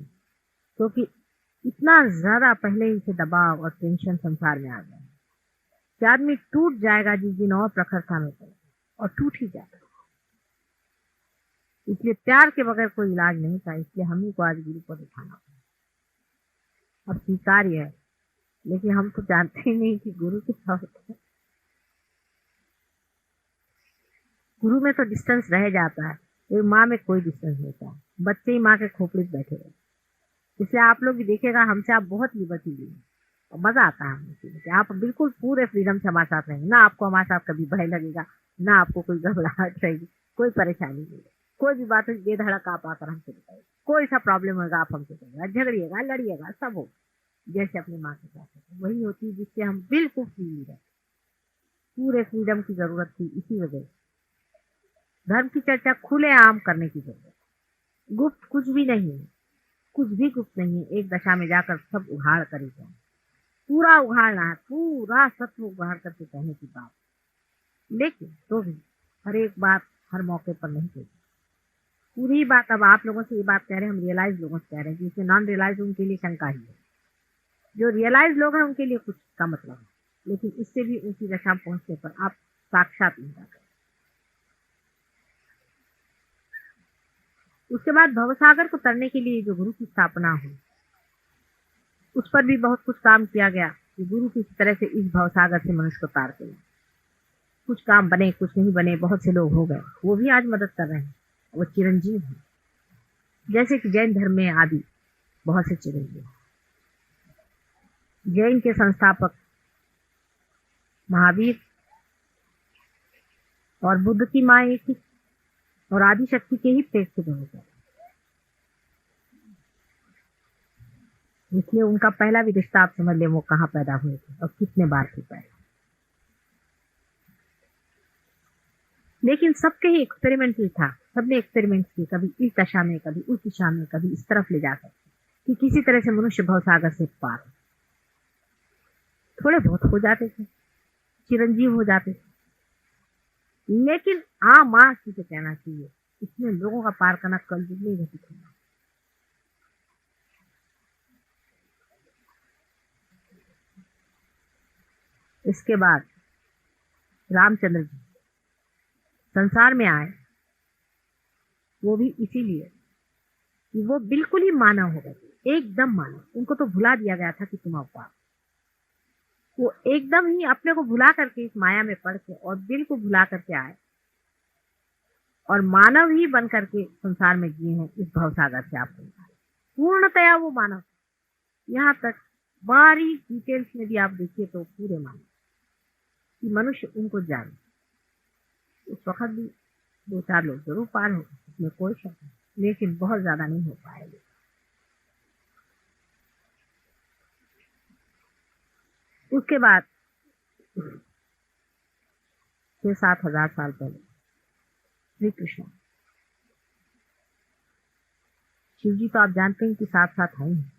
क्योंकि इतना ज्यादा पहले ही से दबाव और टेंशन संसार में आ गया कि आदमी टूट जाएगा जिस दिन और प्रखरता में पड़े, और टूट ही जाएगा। इसलिए प्यार के बगैर कोई इलाज नहीं था, इसलिए हम ही को आज गुरु को दिखाना पड़ा। और स्वीकार्य है, लेकिन हम तो जानते ही नहीं कि गुरु क्या होता है। गुरु में तो डिस्टेंस रह जाता है, तो माँ में कोई डिस्टेंस नहीं होता है। बच्चे ही माँ के खोपड़ी पे बैठे रहे। इसलिए आप लोग भी देखिएगा, हमसे आप बहुत लिबर्टी लिए और मजा आता है हमें कि आप बिल्कुल पूरे फ्रीडम से हमारे साथ रहेंगे। ना आपको हमारे साथ कभी भय लगेगा, ना आपको कोई घबराहट रहेगी, कोई परेशानी नहीं। कोई भी बात बेधड़क आप आकर हमसे बताइए, कोई सा प्रॉब्लम होगा आप हमसे कहिएगा, झगड़िएगा, लड़िएगा, सब हो जैसे अपनी माँ के साथ वही होती है, जिससे हम बिल्कुल फ्री रहे। पूरे फ्रीडम की जरूरत थी, इसी वजह से धर्म की चर्चा खुले आम करने की जरूरत। गुप्त कुछ भी नहीं है, कुछ भी गुप्त नहीं है। एक दशा में जाकर सब उघाड़ कर जाए, पूरा उघाड़ना है, पूरा सत्य उघाड़ करके कहने की बात। लेकिन तो भी हर एक बात हर मौके पर नहीं कहती। पूरी बात अब आप लोगों से ये बात कह रहे हैं, हम रियलाइज लोगों से कह रहे हैं, जिससे नॉन रियलाइज उनके लिए शंका ही है। जो रियलाइज लोग हैं उनके लिए कुछ का मतलब है, लेकिन इससे भी ऊंची दशा पहुंचने पर आप साक्षात नहीं जाते। उसके बाद भवसागर को तरने के लिए जो गुरु की स्थापना हुई, उस पर भी बहुत कुछ काम किया गया कि गुरु किस तरह से इस भवसागर से मनुष्य को तारते हैं। कुछ काम बने, कुछ नहीं बने, बहुत से लोग हो गए, वो भी आज मदद कर रहे हैं, वो चिरंजीव हैं। जैसे कि जैन धर्म में आदि बहुत से चिरंजीव। जैन के संस्थापक महावीर और बुद्ध की माँ एक ही, और आदि शक्ति के ही पेट से होता है। इसलिए उनका पहला भी रिश्ता आप समझ ले वो कहाँ पैदा हुए थे और कितने बार थे पैदा। लेकिन सबके ही एक्सपेरिमेंटल था, सबने एक्सपेरिमेंट किए, कभी इस दशा में, कभी उस दिशा में, कभी इस तरफ ले जा सकते कि किसी तरह से मनुष्य भवसागर से पार। थोड़े बहुत हो जाते थे, चिरंजीव हो जाते थे, लेकिन माँ किसे कहना चाहिए, इसमें लोगों का पार करना कलयुग में घटित होना। इसके बाद रामचंद्र जी संसार में आए, वो भी इसीलिए कि वो बिल्कुल ही मानव हो गए, एकदम मानव। उनको तो भुला दिया गया था कि तुम अवतार। वो एकदम ही अपने को भुला करके इस माया में पड़ के और दिल को भुला करके आए और मानव ही बन करके संसार में जिए हैं। इस भवसागर से आप पूर्णतया वो मानव, यहाँ तक बारीक डिटेल्स में भी आप देखिए तो पूरे मानव कि मनुष्य उनको जाने। उस वक्त भी 2-4 लोग जरूर पार हो, इसमें कोई शक नहीं, लेकिन बहुत ज्यादा नहीं हो पाएंगे। उसके बाद 6-7 हजार साल पहले श्री कृष्ण, शिव जी तो आप जानते हैं कि साथ साथ हैं,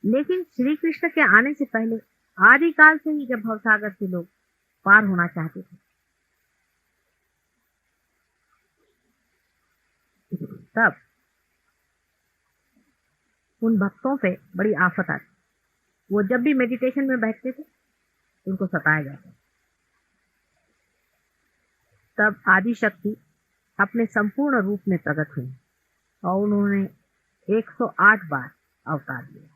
लेकिन श्री कृष्ण के आने से पहले आदिकाल से ही जब भवसागर से लोग पार होना चाहते थे, तब उन भक्तों पे बड़ी आफत आती। वो जब भी मेडिटेशन में बैठते थे उनको सताया जाता। तब आदि शक्ति अपने संपूर्ण रूप में प्रकट हुई और उन्होंने 108 बार अवतार लिया।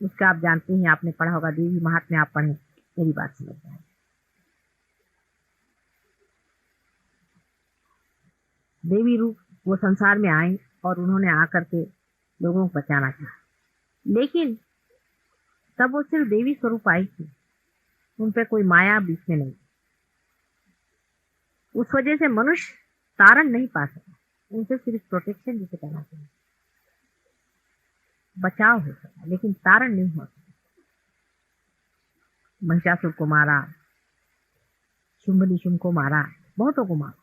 उसका आप जानते हैं, आपने पढ़ा होगा, देवी महात्म्य आप पढ़े, मेरी बात समझ में आए। देवी रूप वो संसार में आई और उन्होंने आकर के लोगों को बचाना चाहा, लेकिन तब वो सिर्फ देवी स्वरूप आई थी, उन पे कोई माया बीच में नहीं। उस वजह से मनुष्य तारण नहीं पा सका, उनसे सिर्फ प्रोटेक्शन जिसे कहना चाहिए, बचाव हो सका, लेकिन तारण नहीं हो सका। महिषासुर को मारा, शुंभ निशुंभ को मारा, बहुतों को मारा।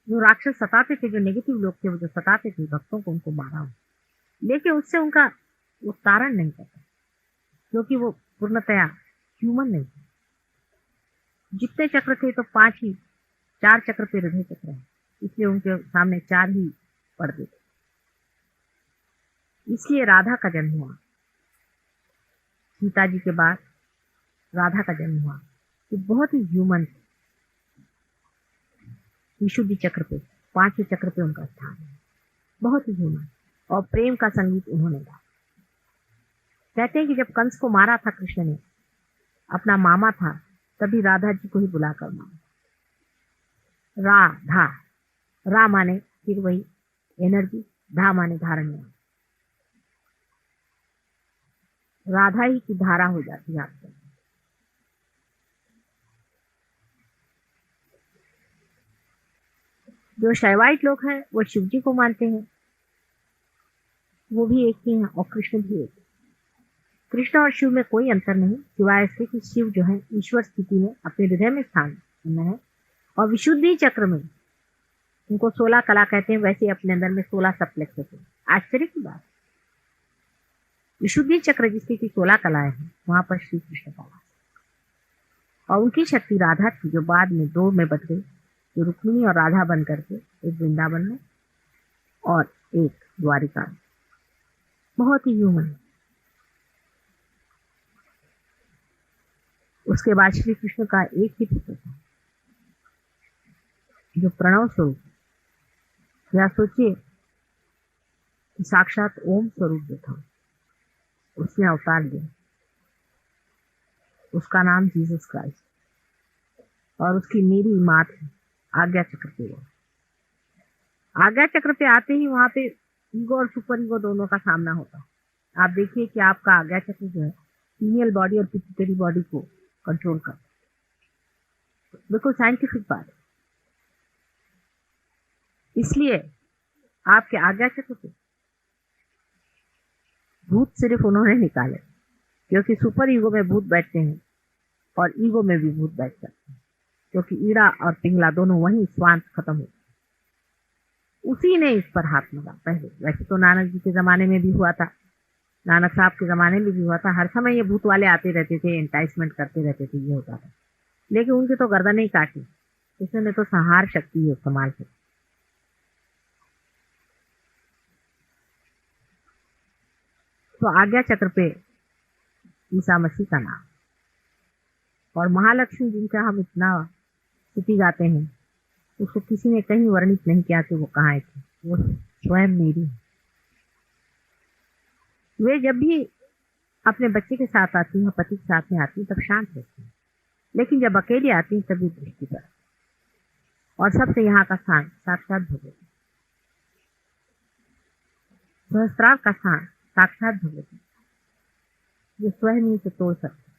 जो राक्षस सताते थे, जो नेगेटिव लोग थे, वो जो सताते थे भक्तों को, उनको मारा, लेकिन उससे उनका वो तारण नहीं करता, क्योंकि वो पूर्णतया ह्यूमन नहीं थे। जितने चक्र थे तो 5 ही, 4 चक्र पे हृदय चक्र है, इसलिए उनके सामने 4 ही पर्दे थे। इसलिए राधा का जन्म हुआ, सीता जी के बाद राधा का जन्म हुआ, तो बहुत ही ह्यूमन थे। विशुद्धि चक्र पे, 5वें चक्र पे उनका स्थान है, बहुत ही ह्यूमन। और प्रेम का संगीत उन्होंने गाया। कहते हैं कि जब कंस को मारा था कृष्ण ने, अपना मामा था, तभी राधा जी को ही बुलाकर मारा। राधा, रा माने फिर वही एनर्जी, धा माने धारण में, राधा ही की धारा हो जाती है आपको। जो शैवाइट लोग हैं वो शिव जी को मानते हैं, वो भी एक ही हैं और कृष्ण भी एक। कृष्ण और शिव में कोई अंतर नहीं, सिवाय इसके कि शिव जो है ईश्वर स्थिति में अपने हृदय में स्थान में है, और विशुद्धि चक्र में उनको 16 कला कहते हैं, वैसे अपने अंदर में 16 सप्लेक्स होते हैं। आश्चर्य की बात, विशुद्धि चक्र जिसकी की 16 कलाएं हैं, वहां पर श्री कृष्ण का वास, और उनकी शक्ति राधा थी जो बाद में 2 में बदल गई, जो रुक्मिणी और राधा बन करके एक वृंदावन में और एक द्वारिका में। बहुत ही ह्यूमन। उसके बाद श्री कृष्ण का एक ही पुत्र था जो प्रणव स्वरूप, या सोचिए कि साक्षात ओम स्वरूप जो था उसने अवतार लिया, उसका नाम जीसस क्राइस्ट, और उसकी मेरी माँ थी आज्ञा चक्र पे। वो आज्ञा चक्र पे आते ही वहां पे ईगो और सुपर ईगो दोनों का सामना होता है। आप देखिए कि आपका आज्ञा चक्र जो है फीमेल बॉडी और पिट्यूटरी बॉडी को कंट्रोल करता है, बिल्कुल साइंटिफिक बात है। इसलिए आपके आज्ञा चक्र पे भूत सिर्फ उन्होंने निकाले, क्योंकि सुपर ईगो में भूत बैठते हैं और ईगो में भी भूत बैठ सकते हैं, क्योंकि ईड़ा और पिंगला दोनों वहीं स्वांत खत्म हो, उसी ने इस पर हाथ लगा पहले। वैसे तो नानक जी के जमाने में भी हुआ था, नानक साहब के जमाने में भी हुआ था, हर समय ये भूत वाले आते रहते थे, एंटाइसमेंट करते रहते थे, ये होता था, लेकिन उनकी तो गर्दन ही काटी, उसने तो संहार शक्ति इस्तेमाल की। तो आज्ञा चक्र पे ईसा मसीह का नाम, और महालक्ष्मी जिनका हम इतना स्तुति गाते हैं, उसको किसी ने कहीं वर्णित नहीं किया कि वो कहाँ है थी, वो स्वयं मेरी है। वे जब भी अपने बच्चे के साथ आती हैं, पति के साथ में आती हैं, तब शांत रहती हैं, लेकिन जब अकेली आती हैं तभी दृष्टि पर, और सबसे यहाँ का स्थान साक्षात भगवती, सहस्त्रार का स्थान साक्षात भगवती, जो स्वयं ही से तोड़ सकते,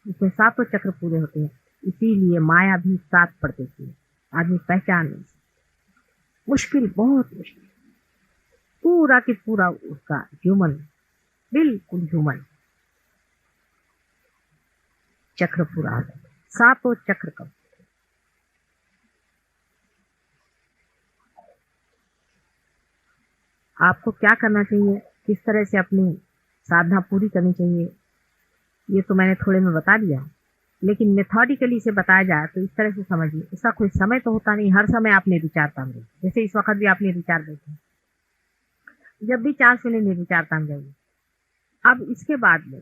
जिसमें 7 चक्र पूरे होते हैं। इसीलिए माया भी 7 पड़ देती है, आदमी पहचान नहीं सकता। मुश्किल, बहुत मुश्किल, पूरा की पूरा उसका ह्यूमन, बिल्कुल ह्यूमन चक्र पूरा आ जाता, 7 चक्र कब। आपको क्या करना चाहिए, किस तरह से अपनी साधना पूरी करनी चाहिए, ये तो मैंने थोड़े में बता दिया, लेकिन मेथोडिकली से बताया जाए तो इस तरह से समझिए। इसका कोई समय तो होता नहीं, हर समय आप निर्विचार ताम रहिए। जैसे इस वक्त भी आप निर्विचार बैठे, जब भी चांस मिले निर्विचार ताम जाइए। अब इसके बाद में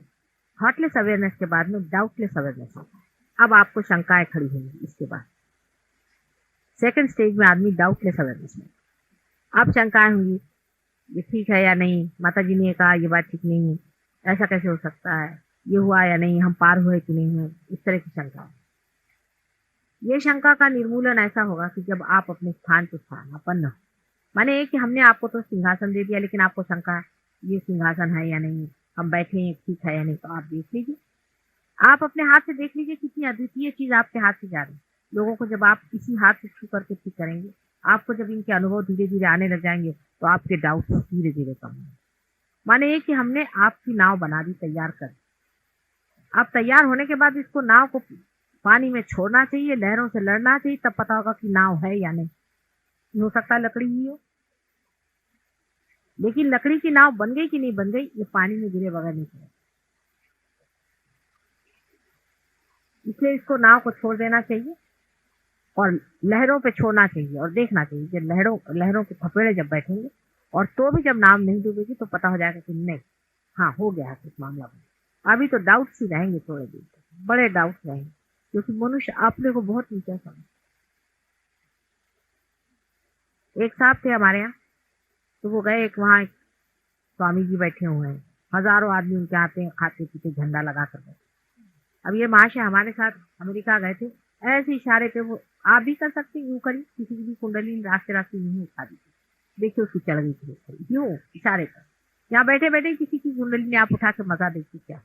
थॉटलेस अवेयरनेस के बाद में डाउटलेस अवेयरनेस आता है। अब आपको शंकाएं खड़ी होंगी, इसके बाद सेकंड स्टेज में आदमी डाउटलेस अवेयरनेस में। अब शंकाएं होंगी, ये ठीक है या नहीं, माता जी ने कहा ये बात ठीक नहीं है, ऐसा कैसे हो सकता है, ये हुआ या नहीं, हम पार हुए कि नहीं हुए, इस तरह की शंका। ये शंका का निर्मूलन ऐसा होगा कि जब आप अपने स्थान पे स्थानापन्न हो, माने कि हमने आपको तो सिंहासन दे दिया, लेकिन आपको शंका ये सिंहासन है या नहीं, हम बैठे हैं ठीक है या नहीं, तो आप देख लीजिए, आप अपने हाथ से देख लीजिए कितनी अद्वितीय चीज आपके हाथ से जा रही है। लोगों को जब आप इसी हाथ से छू करके ठीक करेंगे, आपको जब इनके अनुभव धीरे धीरे आने लग जाएंगे, तो आपके डाउट धीरे धीरे कम होंगे। माने कि हमने आपकी नाव बना दी, तैयार कर। अब तैयार होने के बाद इसको नाव को पानी में छोड़ना चाहिए, लहरों से लड़ना चाहिए, तब पता होगा कि नाव है या नहीं। हो सकता है लकड़ी ही हो, लेकिन लकड़ी की नाव बन गई कि नहीं बन गई, ये पानी में गिरे बगैर नहीं चलेगा। इसलिए इसको नाव को छोड़ देना चाहिए और लहरों पे छोड़ना चाहिए, और देखना चाहिए कि लहरों के थपेड़े जब बैठेंगे, और तो भी जब नाव नहीं डूबेगी तो पता हो जाएगा कि नहीं, हाँ हो गया है कुछ मामला में। अभी तो डाउट्स ही रहेंगे, थोड़े दिन तक बड़े डाउट्स रहेंगे, क्योंकि मनुष्य अपने को बहुत नीचा समझता। एक साहब थे हमारे यहाँ, तो वो गए एक वहाँ स्वामी जी बैठे हुए हैं, हजारों आदमी उनके आते हैं, खाते पीते झंडा लगा कर बैठे। अब ये महाशय हमारे साथ अमेरिका गए थे, ऐसे इशारे पे वो आप भी कर सकते यूं करी, किसी की भी कुंडली रास्ते रास्ते यूं उठा दी, देखिए उसकी चढ़ गई थी यूं इशारे पर। यहाँ बैठे बैठे किसी की कुंडली ने आप उठा के मजा देखिए क्या,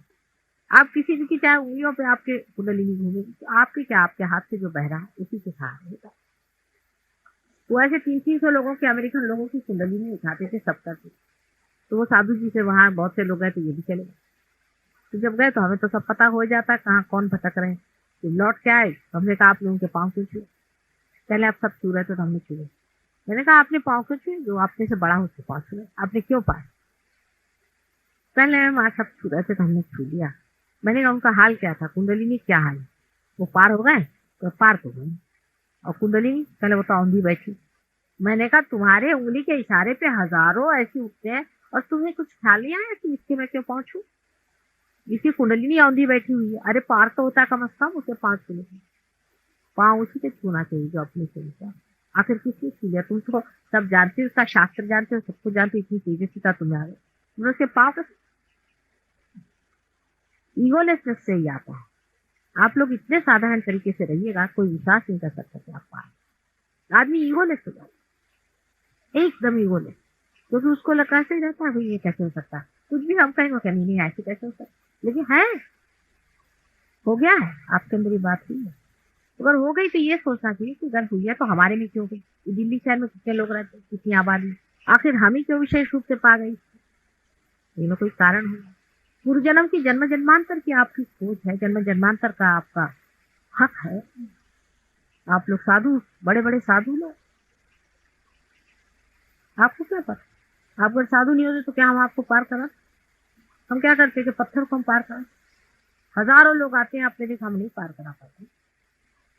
आप किसी की चाहे उंगलियों पे आपके कुंडली नहीं घूमेगी, तो आपके क्या, आपके हाथ से जो बह रहा है उसी के साथ रहेगा। वो ऐसे 300 लोगों के, अमेरिकन लोगों की कुंडली नहीं उठाते थे, सब करते। तो वो साधु जी से वहां बहुत से लोग गए, तो ये भी चले गए। तो जब गए तो हमें तो सब पता हो जाता कहाँ कौन भटक रहे हैं। तो लौट के आए, तो हमने कहा आप लोगों के पाँव क्यों छुए, पहले आप सब छू रहे थे तो हमने छुए। मैंने कहा आपने पाँव क्यों छुए, जो आपने से बड़ा हो उसके पाँव छुए, आपने क्यों पाए, पहले वहां सब छू रहे थे तो हमने छू लिया। मैंने कहा उनका हाल क्या था, कुंडलिनी क्या हाल है, वो पार हो गए, तो पार तो गए, और कुंडलिनी पहले वो तो औंधी बैठी। मैंने कहा तुम्हारे उंगली के इशारे पे हजारों ऐसे उठते हैं और तुम्हें कुछ ख्याल नहीं आया कि इसके मैं क्यों पहुंचू, इसकी कुंडलिनी औंधी बैठी हुई है, अरे पार तो होता कम से कम उसे 5 किलो, पाँव उसी पे छूना चाहिए जो अपने से ऊंचा। आखिर किसने छू लिया, तुम तो सब जानते हो, उसका शास्त्र जानते हो, सबको जानते हो, इतनी तेजस्वी का तुम्हें आ गए, उसके पाँव ईगोलेसनेस से ही आता है। आप लोग इतने साधारण तरीके से रहिएगा, कोई विश्वास नहीं कर सकता कि आप पाए। आदमी ईगोलेस हो जाता, एकदम ईगोलेस, क्योंकि उसको लगा से ही रहता है भाई ये कैसे हो सकता, कुछ भी हम कहेंगे क्या, नहीं ऐसे कैसे हो सकता, लेकिन है, हो गया है, आपके अंदर ये बात हुई है। अगर हो गई तो ये सोचना चाहिए कि अगर हुई है तो हमारे में क्यों गई। दिल्ली शहर में कितने लोग रहते, कितनी आबादी, आखिर हम ही क्यों विशेष रूप से पा गई, ये कोई कारण होगा। पूर्व जन्म की, जन्म जन्मांतर की आपकी सोच है, जन्म जन्मांतर का आपका हक है। आप लोग साधु, बड़े बड़े साधु लोग, आपको क्या पता, आप अगर साधु नहीं होते तो क्या हम आपको पार करा, हम क्या करते कि पत्थर को हम पार करें। हजारों लोग आते हैं, आपने देखा हम नहीं पार करा पाते,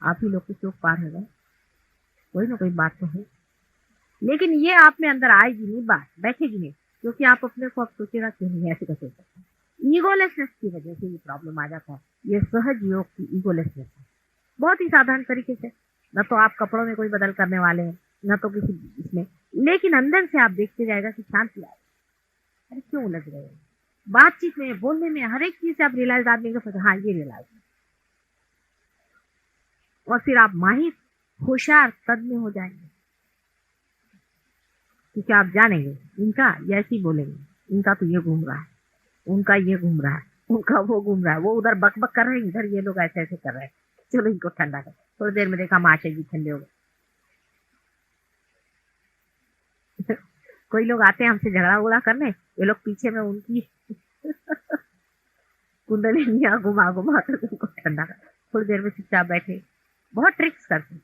आप ही लोग कुछ लोग पार हो गए, कोई ना कोई बात तो है। लेकिन ये आप में अंदर आएगी नहीं, बात बैठेगी नहीं, क्योंकि आप अपने को अब सोचेगा क्यों नहीं ऐसे कैसे होता है। ईगोलेसनेस की वजह से ये प्रॉब्लम आ जाता है, ये सहज योग की ईगोलेसनेस है। बहुत ही साधारण तरीके से, न तो आप कपड़ों में कोई बदल करने वाले हैं, न तो किसी इसमें, लेकिन अंदर से आप देखते जाएगा कि शांति आए, अरे क्यों उलझ रहे हैं, बातचीत में, बोलने में, हर एक चीज से आप रियलाइज, आदमी को हाँ ये रियलाइज, और फिर आप माहिर, होशियार, तज्ञ हो जाएंगे, क्योंकि आप जानेंगे इनका ये ऐसे बोलेंगे, इनका तो ये घूम रहा है, उनका ये घूम रहा है, उनका वो घूम रहा है, वो उधर बक बक कर रहे हैं, इधर ये लोग ऐसे ऐसे कर रहे हैं, चलो इनको ठंडा कर। थोड़ी देर में देखा महाशय जी ठंडे हो गए। कोई लोग आते हैं हमसे झगड़ा उगड़ा करने, ये लोग पीछे में उनकी कुंडलिनियां घुमा घुमा कर उनको ठंडा कर, थोड़ी देर में चुपचाप बैठे, बहुत ट्रिक्स करते।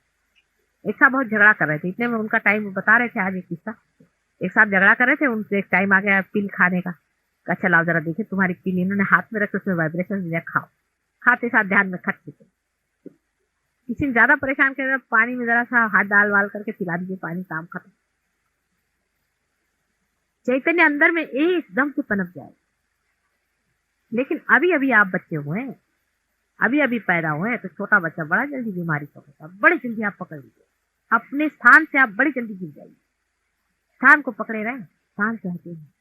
एक साथ बहुत झगड़ा कर रहे थे, इतने में उनका टाइम बता रहे थे, आज एक किस्सा, एक साथ झगड़ा कर रहे थे, उनसे एक टाइम आ गया पिल खाने का, अच्छा लाओ जरा देखे तुम्हारी पिल, इन्होंने हाथ में रखे, उसमें वाइब्रेशन दिया, खाओ, खाते साथ ध्यान में खट पीते। किसी ने ज्यादा परेशान कर, पानी में जरा सा हाथ डाल वाल करके पिला दीजिए, पानी, काम खत्म। चैतन्य अंदर में एकदम से पनप जाए। लेकिन अभी अभी आप बच्चे हुए हैं, अभी अभी पैदा हुए हैं, तो छोटा बच्चा बड़ा जल्दी बीमारी पकड़ता, बड़ी जल्दी आप पकड़ लीजिए, अपने स्थान से आप बड़ी जल्दी गिर जाइए, स्थान को पकड़े रहे, स्थान से हटे हैं।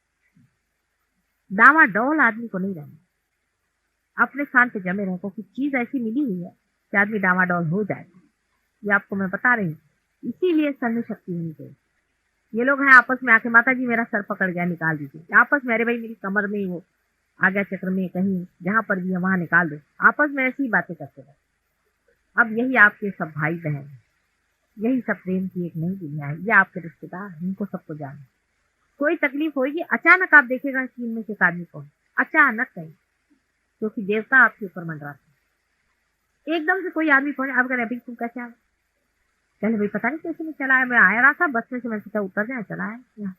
डामाडोल आदमी को नहीं रहना, अपने स्थान पे जमे रहे, क्योंकि चीज ऐसी मिली हुई है कि आदमी डामाडोल हो जाएगा, ये आपको मैं बता रही हूँ। इसीलिए सर्व शक्ति होनी चाहिए। ये लोग हैं आपस में आके, माता जी मेरा सर पकड़ गया, निकाल दीजिए, आपस में, अरे भाई मेरी कमर में वो आ गया, चक्र में कहीं, जहां पर भी है वहां निकाल दो, आपस में ऐसी ही बातें करते रहे। अब यही आपके सब भाई बहन है, यही सब प्रेम की एक नई दुनिया है, ये आपके रिश्तेदार, इनको सबको जाना। कोई तकलीफ होगी, अचानक आप देखेगा कि इनमें से एक आदमी कौन, अचानक कहीं, क्योंकि देवता आपके ऊपर मंडराते हैं। एकदम से कोई आदमी पहुंचे, आप कहें अभी तुम कैसे आ, पहले भाई पता नहीं कैसे में चला है, मैं आया रहा था बस में से, मैं सोचा उतर जाए, चला है यहाँ,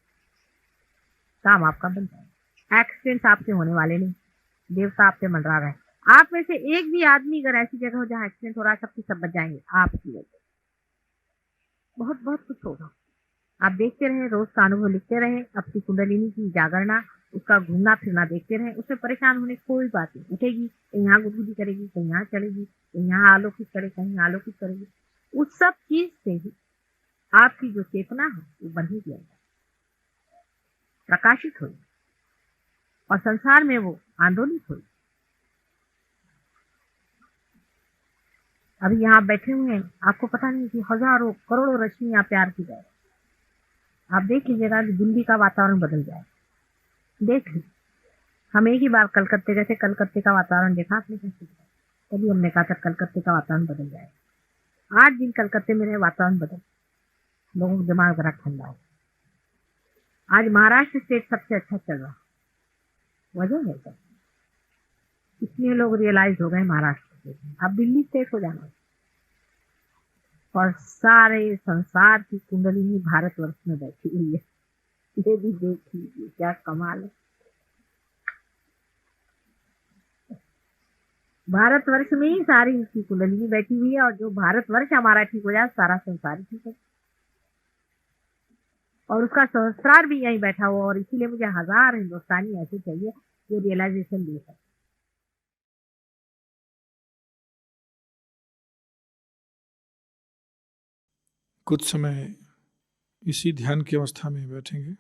काम आपका बन जाए। एक्सीडेंट आपके होने वाले नहीं, देवता आप पे मंडरा रहे हैं। आप में से एक भी आदमी अगर ऐसी जगह हो जहाँ एक्सीडेंट हो रहा है, सबके सब बच जाएंगे आपकी वजह से। बहुत बहुत कुछ होगा, आप देखते रहे, रोज का अनुभव लिखते रहे, अपनी कुंडलिनी की जागरणा, उसका घूमना फिरना देखते रहे, उसमें परेशान होने की कोई बात नहीं। उठेगी कहीं यहाँ गुदगुदी करेगी, कहीं यहाँ चलेगी, कहीं यहाँ आलोकित करे, कहीं आलोकित करेगी, उस सब चीज से ही आपकी जो चेतना है वो बन ही गया, प्रकाशित होगी। और संसार में वो आंदोलित हुई। अभी यहाँ बैठे हुए हैं, आपको पता नहीं कि हजारों करोड़ों रश्मियां प्यार की जाए। आप देख लीजिएगा कि दिल्ली का वातावरण बदल जाए। देख ली, हम एक ही बार कलकत्ते गए थे, कलकत्ते का वातावरण देखा आपने कैसे? तभी हमने कहा था कलकत्ते का वातावरण बदल जाए। 8 दिन कलकत्ते में रहे, वातावरण बदल, लोगों का दिमाग जरा ठंडा हो। आज महाराष्ट्र स्टेट सबसे अच्छा चल रहा, वजह है क्या? इसलिए लोग रियलाइज हो गए महाराष्ट्र स्टेट में, अब दिल्ली स्टेट हो जाना। और सारे संसार की कुंडलिनी भारतवर्ष में बैठी हुई है। ये भी देख लीजिए क्या कमाल है। भारतवर्ष में ही सारी उसकी कुंडलिनी बैठी हुई है, और जो भारतवर्ष हमारा ठीक हो जाए, सारा संसार ठीक है। और उसका सहस्त्रार भी यहीं बैठा हुआ, और इसीलिए मुझे 1000 हिंदुस्तानी ऐसे चाहिए जो रियलाइजेशन दे सके। कुछ समय इसी ध्यान की अवस्था में बैठेंगे।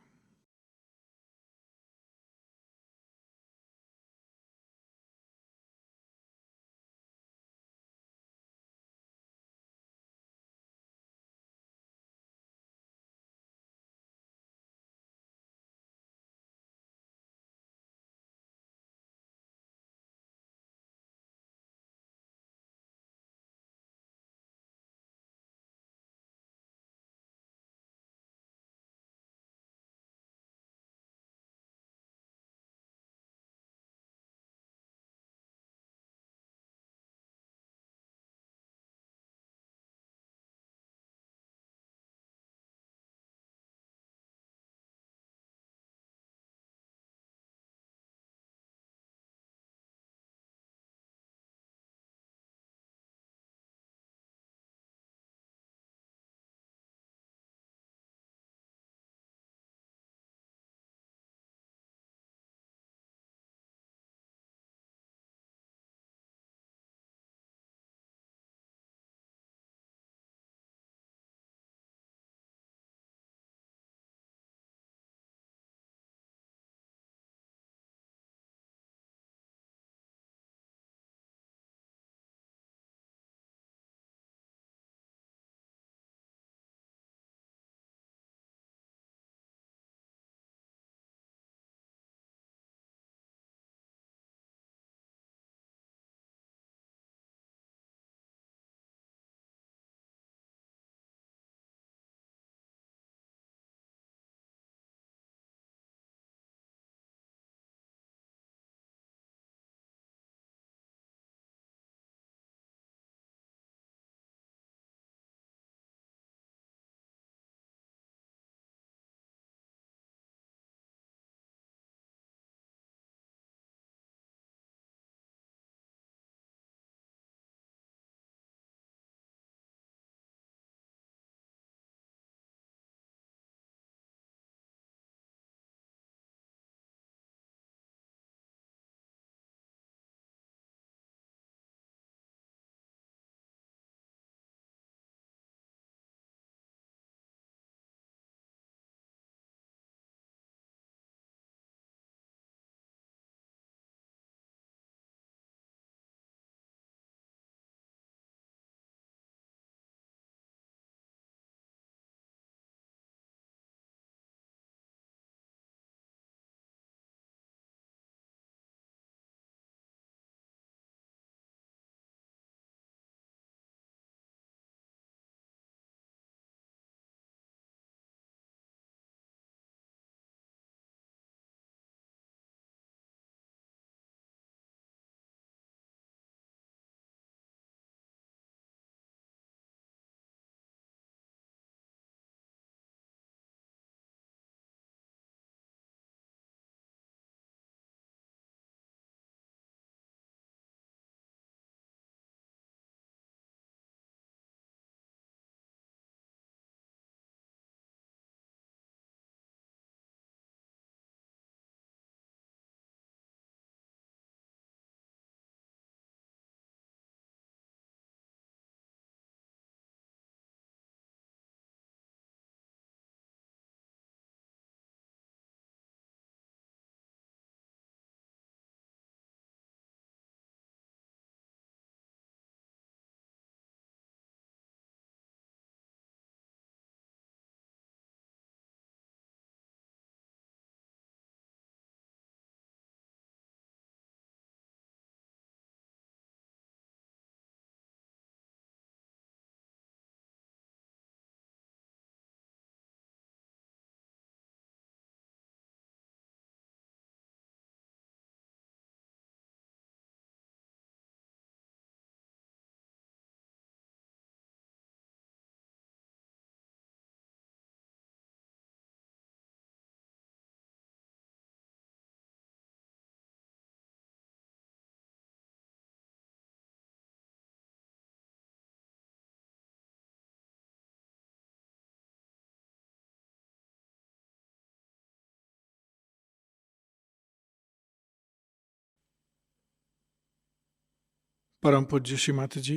परम पूज्य श्री माता जी,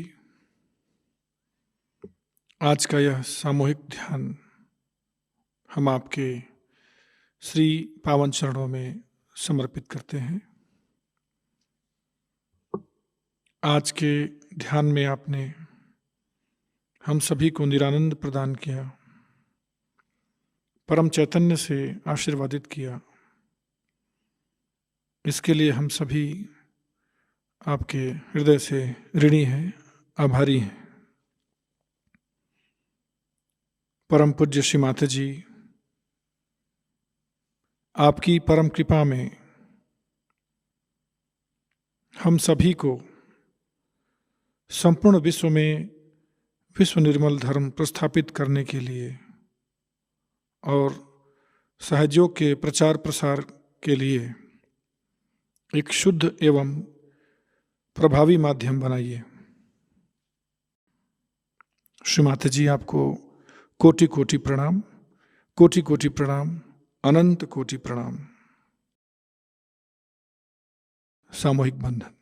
आज का यह सामूहिक ध्यान हम आपके श्री पावन चरणों में समर्पित करते हैं। आज के ध्यान में आपने हम सभी को निरानंद प्रदान किया, परम चैतन्य से आशीर्वादित किया। इसके लिए हम सभी आपके हृदय से ऋणी हैं, आभारी हैं। परम पूज्य श्री माता जी, आपकी परम कृपा में हम सभी को संपूर्ण विश्व में विश्व निर्मल धर्म प्रस्थापित करने के लिए और सहयोग के प्रचार प्रसार के लिए एक शुद्ध एवं प्रभावी माध्यम बनाइए। श्री माता जी, आपको कोटि कोटि प्रणाम, कोटि कोटि प्रणाम, अनंत कोटि प्रणाम। सामूहिक बंधन।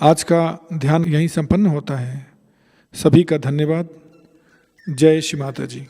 आज का ध्यान यहीं संपन्न होता है। सभी का धन्यवाद। जय श्री माता जी।